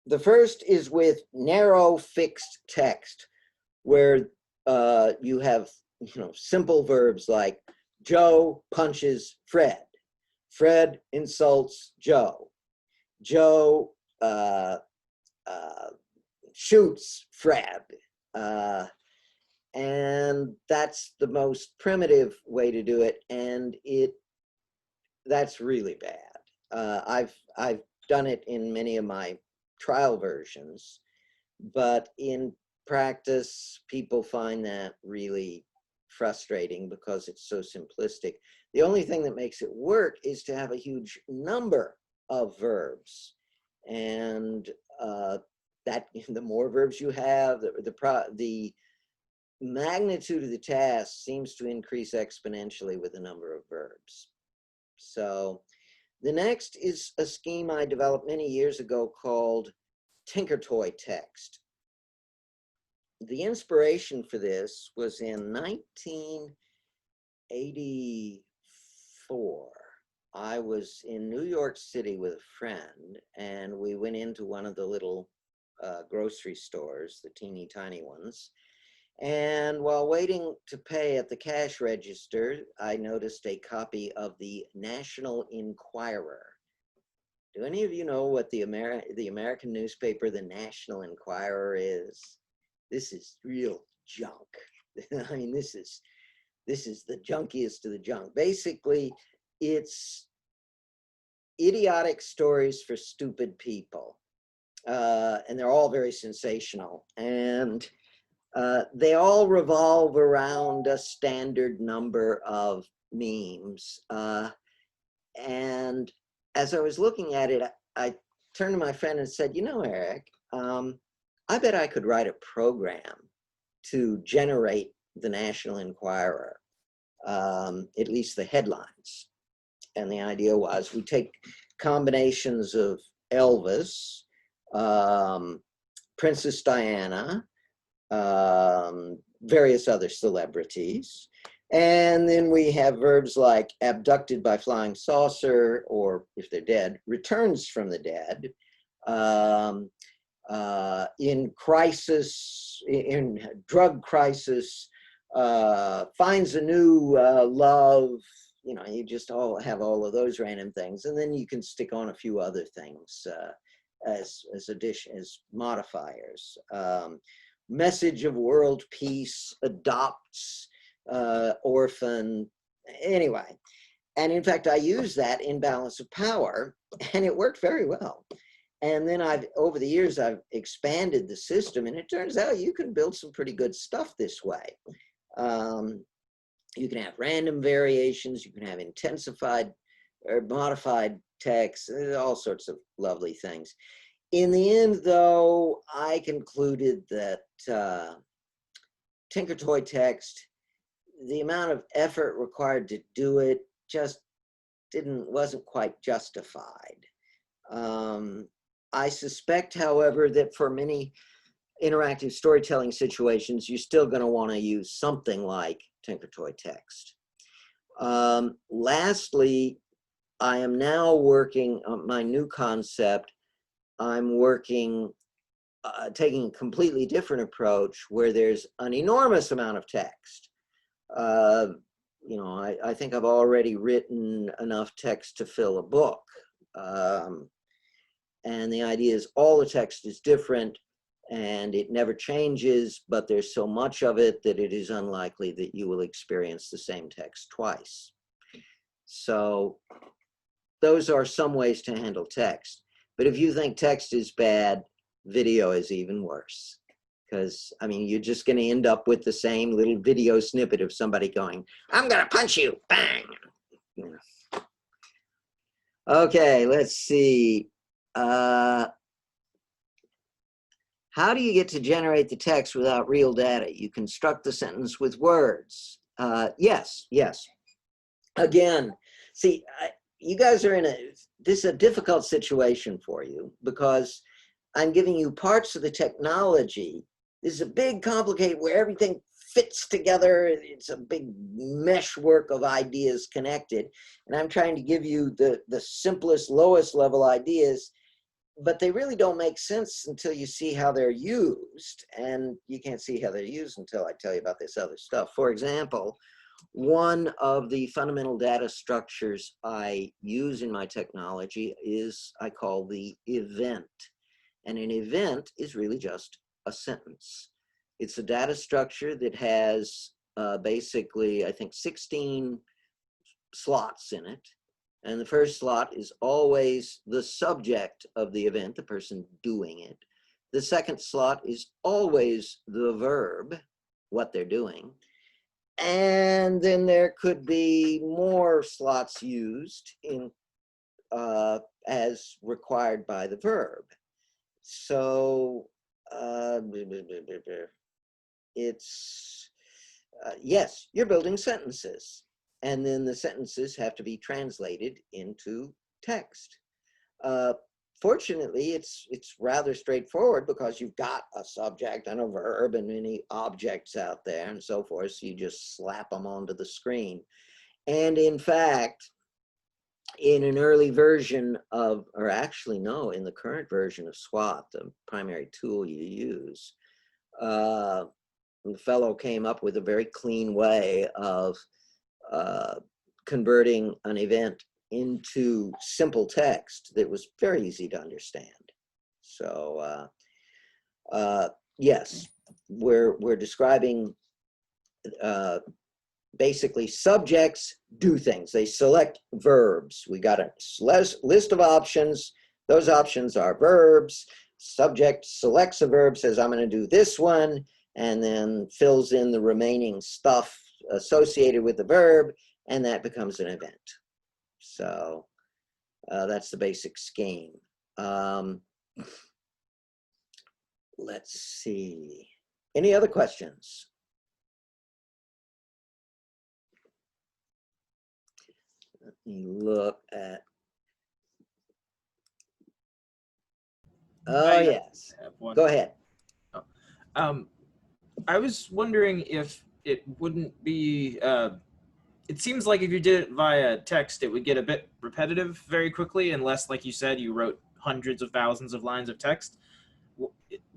The first is with narrow fixed text, where you have, you know, simple verbs like Joe punches Fred. Fred insults Joe. Joe shoots Fred. And that's the most primitive way to do it, and that's really bad. I've done it in many of my trial versions, but in practice, people find that really frustrating because it's so simplistic. The only thing that makes it work is to have a huge number of verbs, and that the more verbs you have, the magnitude of the task seems to increase exponentially with the number of verbs. So the next is a scheme I developed many years ago called Tinkertoy Text. The inspiration for this was in 1984. I was in New York City with a friend, and we went into one of the little grocery stores, the teeny tiny ones. And while waiting to pay at the cash register, I noticed a copy of the National Enquirer. Do any of you know what the American newspaper, the National Enquirer, is? This is real junk. I mean, this is the junkiest of the junk. Basically, it's idiotic stories for stupid people. And they're all very sensational. And they all revolve around a standard number of memes. And as I was looking at it, I turned to my friend and said, you know, Eric, I bet I could write a program to generate the National Enquirer, at least the headlines. And the idea was we take combinations of Elvis, Princess Diana, various other celebrities. And then we have verbs like abducted by flying saucer, or if they're dead, returns from the dead. In crisis, in drug crisis, finds a new love, you know, you just all have all of those random things, and then you can stick on a few other things as modifiers. Message of world peace, adopts, orphan, anyway. And in fact, I used that in balance of power, and it worked very well. And then over the years, I've expanded the system, and it turns out you can build some pretty good stuff this way. You can have random variations, you can have intensified or modified text, all sorts of lovely things. In the end, though, I concluded that Tinkertoy Text, the amount of effort required to do it just wasn't quite justified. I suspect, however, that for many interactive storytelling situations, you're still going to want to use something like Tinkertoy Text. Lastly, I am now working on my new concept. I'm working, taking a completely different approach where there's an enormous amount of text. You know, I think I've already written enough text to fill a book. And the idea is all the text is different and it never changes, but there's so much of it that it is unlikely that you will experience the same text twice. So those are some ways to handle text. But if you think text is bad, video is even worse. Because, I mean, you're just going to end up with the same little video snippet of somebody going, "I'm going to punch you," bang. You know. Okay, let's see. How do you get to generate the text without real data? You construct the sentence with words. Yes. Again, see, you guys are this is a difficult situation for you because I'm giving you parts of the technology. This is a big, complicated, where everything fits together. It's a big meshwork of ideas connected. And I'm trying to give you the simplest, lowest level ideas, but they really don't make sense until you see how they're used. And you can't see how they're used until I tell you about this other stuff. For example, one of the fundamental data structures I use in my technology is I call the event. And an event is really just a sentence. It's a data structure that has basically, I think, 16 slots in it. And the first slot is always the subject of the event, the person doing it. The second slot is always the verb, what they're doing. And then there could be more slots used in as required by the verb. So it's, yes, you're building sentences. And then the sentences have to be translated into text. Fortunately, it's rather straightforward because you've got a subject and a verb and many objects out there and so forth. So you just slap them onto the screen. And in fact, in an early version of, or actually no, in the current version of SWAT, the primary tool you use, the fellow came up with a very clean way of converting an event into simple text that was very easy to understand. So yes, we're describing basically subjects do things. They select verbs. We got a list of options. Those options are verbs. Subject selects a verb, says, "I'm going to do this one," and then fills in the remaining stuff associated with the verb, and that becomes an event. So that's the basic scheme. Let's see. Any other questions? Let me look at. Oh, yes. Go ahead. I was wondering if it wouldn't be, it seems like if you did it via text, it would get a bit repetitive very quickly, unless, like you said, you wrote hundreds of thousands of lines of text.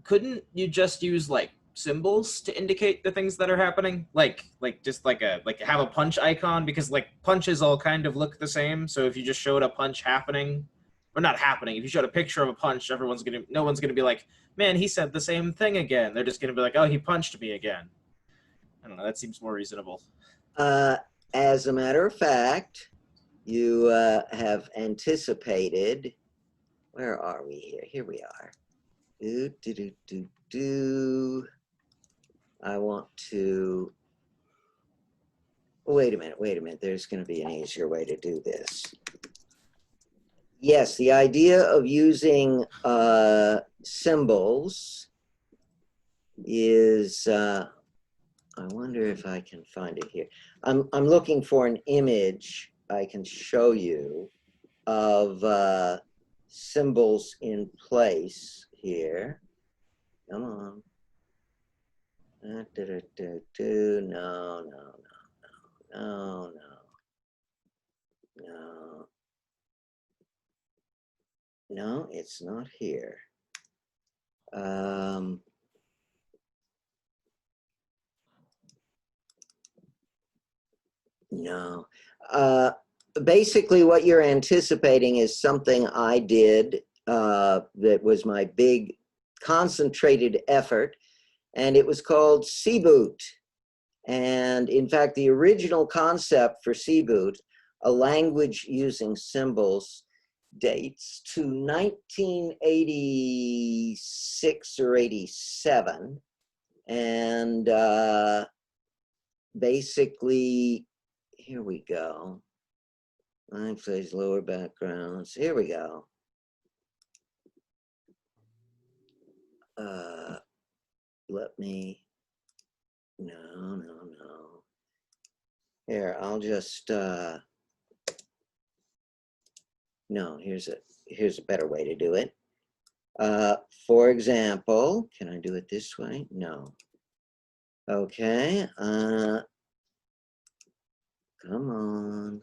Couldn't you just use like symbols to indicate the things that are happening? Like have a punch icon, because like punches all kind of look the same. So if you just showed a punch happening, or not happening, if you showed a picture of a punch, no one's gonna be like, man, he said the same thing again. They're just gonna be like, oh, he punched me again. I don't know. That seems more reasonable. As a matter of fact, you have anticipated. Where are we here? Here we are. I want to. Wait a minute. There's going to be an easier way to do this. Yes, the idea of using symbols is. I wonder if I can find it here. I'm looking for an image I can show you of symbols in place here. Come on. No. No, it's not here. No. Basically, what you're anticipating is something I did that was my big concentrated effort, and it was called C-boot. And in fact, the original concept for C-boot, a language using symbols, dates to 1986 or 87. And basically, here we go. Line plays lower backgrounds. Here we go. Let me. No. Here, I'll just. No, here's a better way to do it. For example, can I do it this way? No. Okay. Come on.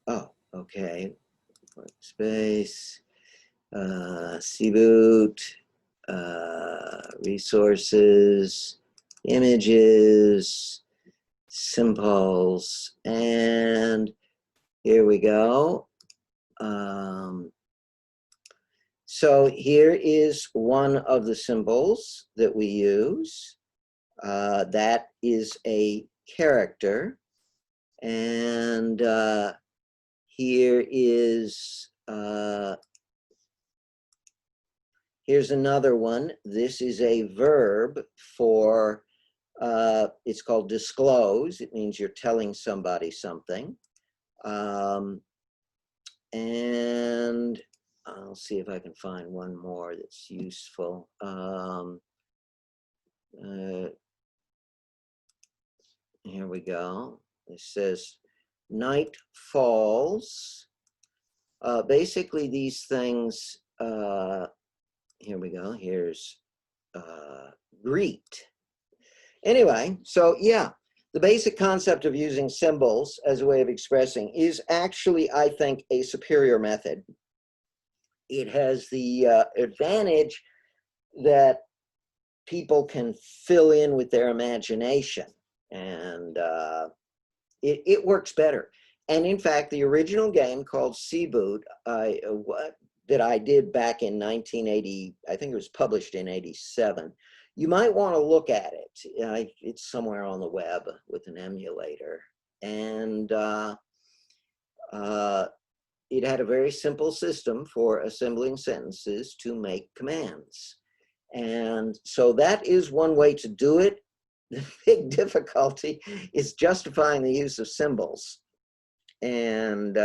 Oh, okay. Workspace, C-boot, resources, images, symbols, and here we go. So here is one of the symbols that we use. That is a character. And here is, here's another one. This is a verb for, it's called disclose. It means you're telling somebody something. And I'll see if I can find one more that's useful. Here we go. It says, night falls. Basically, these things, here we go. Here's greet. Anyway, so yeah, the basic concept of using symbols as a way of expressing is actually, I think, a superior method. It has the advantage that people can fill in with their imagination, and it works better. And in fact, the original game called C-boot, that I did back in 1980, I think it was published in 87. You might want to look at it. It's somewhere on the web with an emulator. And it had a very simple system for assembling sentences to make commands. And so that is one way to do it. The big difficulty is justifying the use of symbols. And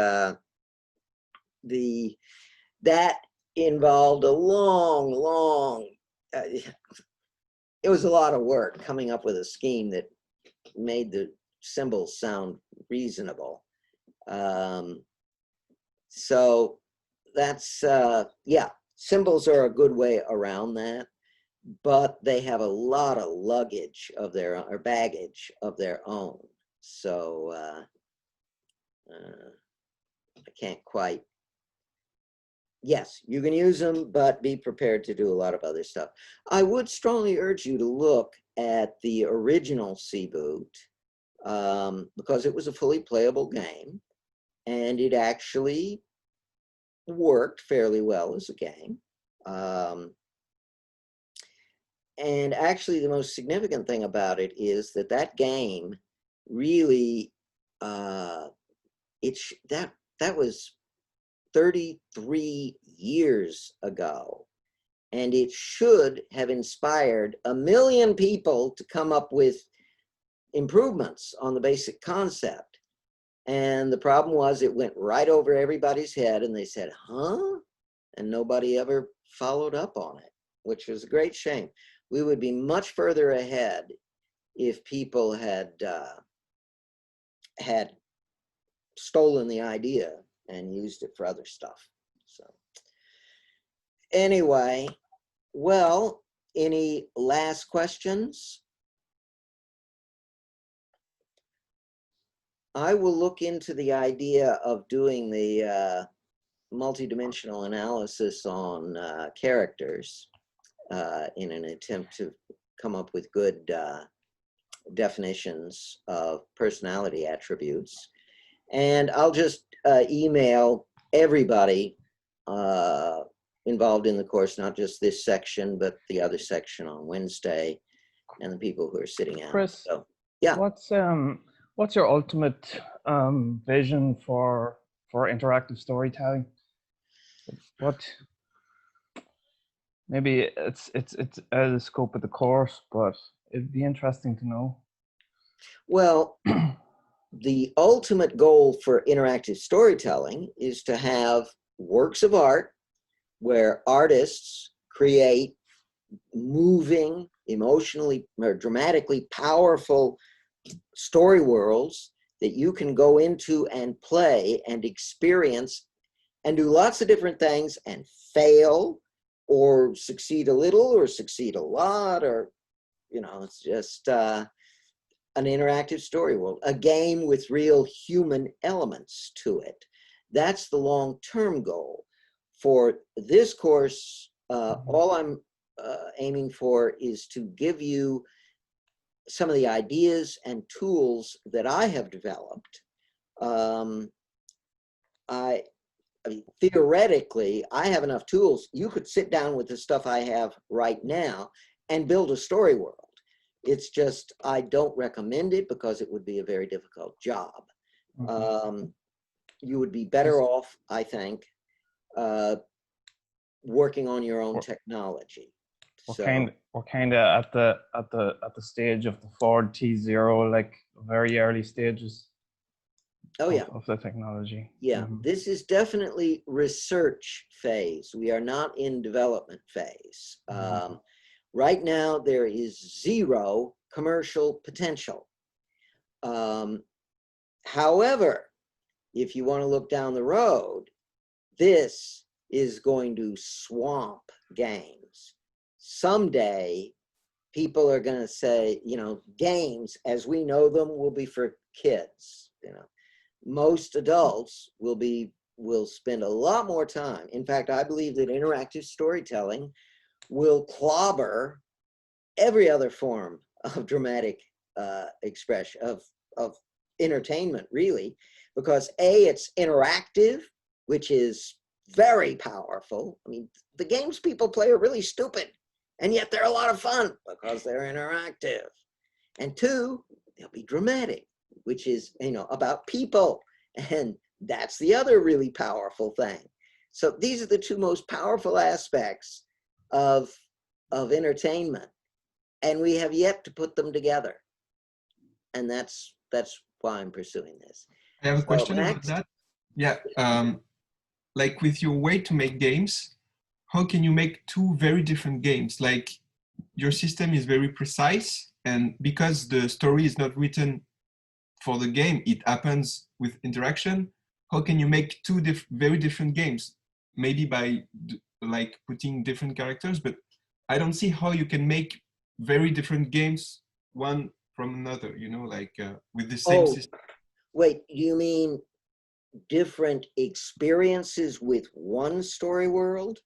that involved a long, it was a lot of work coming up with a scheme that made the symbols sound reasonable. So that's, yeah, symbols are a good way around that, but they have a lot of luggage of their, or baggage of their own. So I can't quite yes, you can use them, but be prepared to do a lot of other stuff. I would strongly urge you to look at the original C-Boot because it was a fully playable game and it actually worked fairly well as a game. And actually the most significant thing about it is that that game really, that was 33 years ago. And it should have inspired 1 million people to come up with improvements on the basic concept. And the problem was it went right over everybody's head and they said, huh? And nobody ever followed up on it, which was a great shame. We would be much further ahead if people had stolen the idea and used it for other stuff. So anyway, well, any last questions? I will look into the idea of doing the multidimensional analysis on characters in an attempt to come up with good definitions of personality attributes. And I'll just email everybody involved in the course, not just this section, but the other section on Wednesday, and the people who are sitting out. Chris, so, yeah. What's your ultimate vision for interactive storytelling? What? Maybe it's out of the scope of the course, but it'd be interesting to know. Well, the ultimate goal for interactive storytelling is to have works of art where artists create moving, emotionally or dramatically powerful story worlds that you can go into and play and experience and do lots of different things and fail or succeed a little or succeed a lot, or, you know, it's just an interactive story world, a game with real human elements to it. That's the long-term goal. For this course, all I'm aiming for is to give you some of the ideas and tools that I have developed. I mean, theoretically, I have enough tools. You could sit down with the stuff I have right now and build a story world. It's just, I don't recommend it because it would be a very difficult job. You would be better off, I think, working on your own technology. We're kind of at the stage of the Ford T0, like very early stages. Oh yeah, of the technology. Yeah, this is definitely research phase. We are not in development phase. Right now, there is zero commercial potential. However, if you want to look down the road, this is going to swamp games. Someday, people are going to say, you know, games as we know them will be for kids, you know. Most adults will spend a lot more time. In fact, I believe that interactive storytelling will clobber every other form of dramatic expression, of entertainment, really, because A, it's interactive, which is very powerful. I mean, the games people play are really stupid, and yet they're a lot of fun because they're interactive. And two, they'll be dramatic, which is, you know, about people. And that's the other really powerful thing. So these are the two most powerful aspects of entertainment. And we have yet to put them together. And that's why I'm pursuing this. I have a question about that. Yeah, like with your way to make games, how can you make two very different games? Like your system is very precise, and because the story is not written for the game, it happens with interaction. How can you make two very different games? Maybe by like putting different characters, but I don't see how you can make very different games one from another, you know, like with the same system. Wait, you mean different experiences with one story world?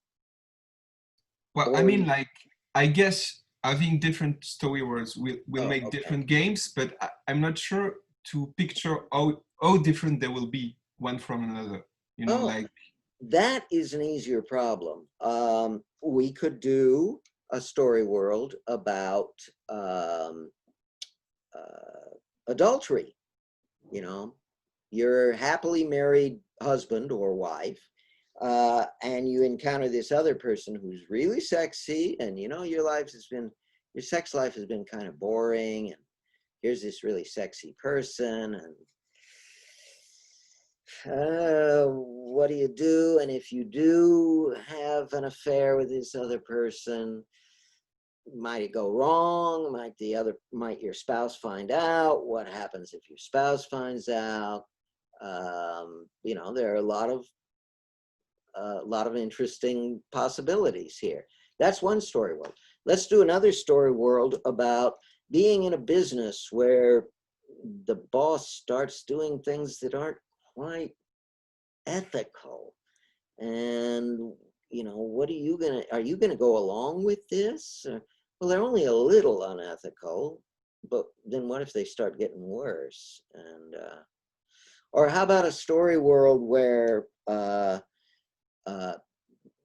Well, I Or mean, like, I guess having different story worlds will Oh, make okay. different games, but I'm not sure to picture how different they will be one from another. You know, Oh. like, that is an easier problem. We could do a story world about adultery. You know, you're happily married husband or wife, and you encounter this other person who's really sexy, and you know your sex life has been kind of boring, and here's this really sexy person, and what do you do? And if you do have an affair with this other person, might it go wrong? Might your spouse find out? What happens if your spouse finds out? You know, there are a lot of interesting possibilities here. That's one story world. Let's do another story world about being in a business where the boss starts doing things that aren't quite ethical. And, you know, are you gonna go along with this? Well, they're only a little unethical, but then what if they start getting worse? And, or how about a story world where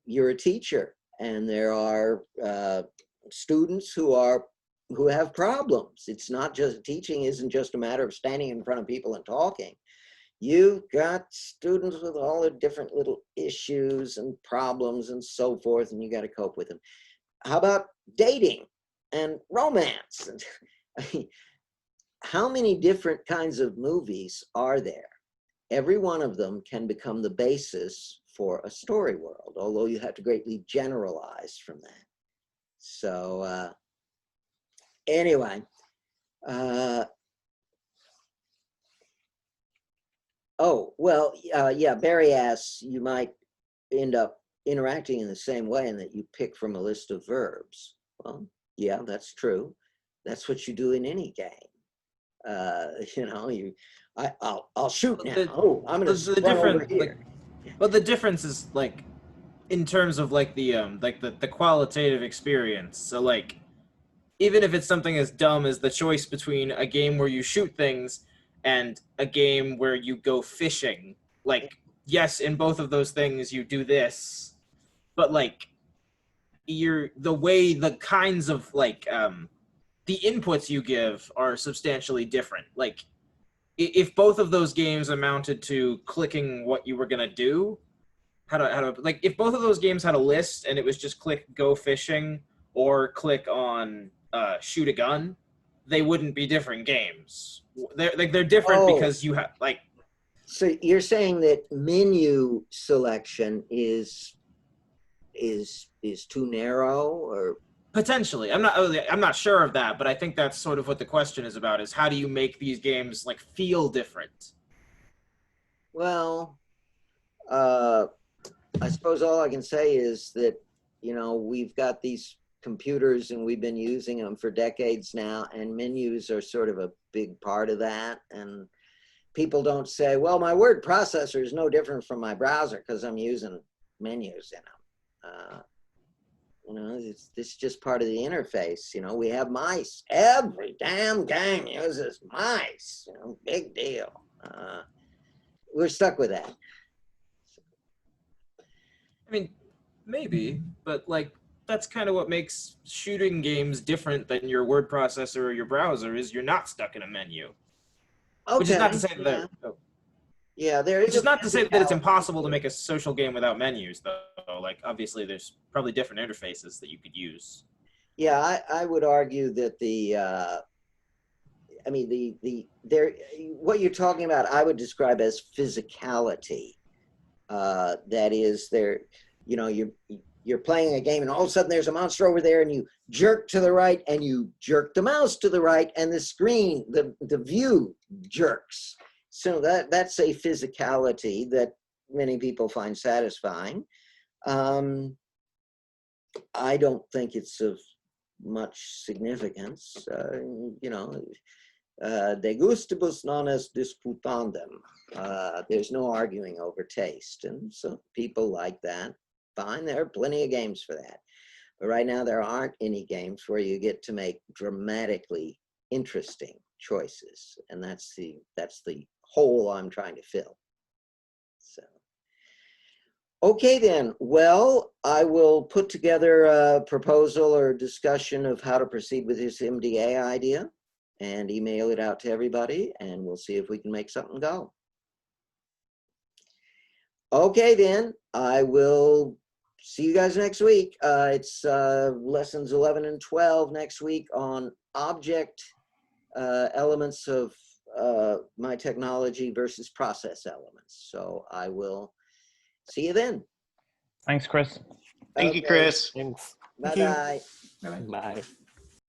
you're a teacher and there are students who have problems. It's not just, teaching isn't just a matter of standing in front of people and talking. You've got students with all the different little issues and problems and so forth, and you got to cope with them. How about dating and romance? I mean, how many different kinds of movies are there? Every one of them can become the basis for a story world, although you have to greatly generalize from that. So anyway, oh, well, yeah, Barry asks, you might end up interacting in the same way in that you pick from a list of verbs. Well, yeah, that's true. That's what you do in any game. You know, I'll shoot now. Oh, I'm gonna run over here. But the difference is like in terms of like the qualitative experience. So like even if it's something as dumb as the choice between a game where you shoot things and a game where you go fishing, like yes, in both of those things you do this, but like the kinds of like the inputs you give are substantially different. Like if both of those games amounted to clicking what you were gonna do, like if both of those games had a list and it was just click go fishing or click on shoot a gun, they wouldn't be different games. They're different because you have like. So you're saying that menu selection is too narrow, or Potentially, I'm not sure of that, but I think that's sort of what the question is about: is how do you make these games like feel different? well, I suppose all I can say is that, you know, we've got these computers and we've been using them for decades now, and menus are sort of a big part of that. And people don't say, well, my word processor is no different from my browser because I'm using menus in them. You know, this is just part of the interface. You know, we have mice. Every damn game uses mice. You know, big deal. We're stuck with that. I mean, maybe, but like that's kind of what makes shooting games different than your word processor or your browser is you're not stuck in a menu. Okay. Which is not to say yeah. that. Yeah, there is. Which is not to say that it's impossible to make a social game without menus, though. Like, obviously, there's probably different interfaces that you could use. Yeah, I would argue that I mean, what you're talking about, I would describe as physicality. That is, you know, you're playing a game and all of a sudden there's a monster over there and you jerk to the right and you jerk the mouse to the right and the screen, the view jerks. So that's a physicality that many people find satisfying. I don't think it's of much significance. You know, de gustibus non est disputandum. There's no arguing over taste, and some people like that. Fine, there are plenty of games for that. But right now, there aren't any games where you get to make dramatically interesting choices, and that's the hole I'm trying to fill. So, okay then. Well, I will put together a proposal or discussion of how to proceed with this MDA idea, and email it out to everybody, and we'll see if we can make something go. Okay then, I will see you guys next week. It's lessons 11 and 12 next week on object elements of my technology versus process elements. So I will see you then. Thanks, Chris. Thank you, Chris. Thanks. Bye-bye. Bye-bye. Bye.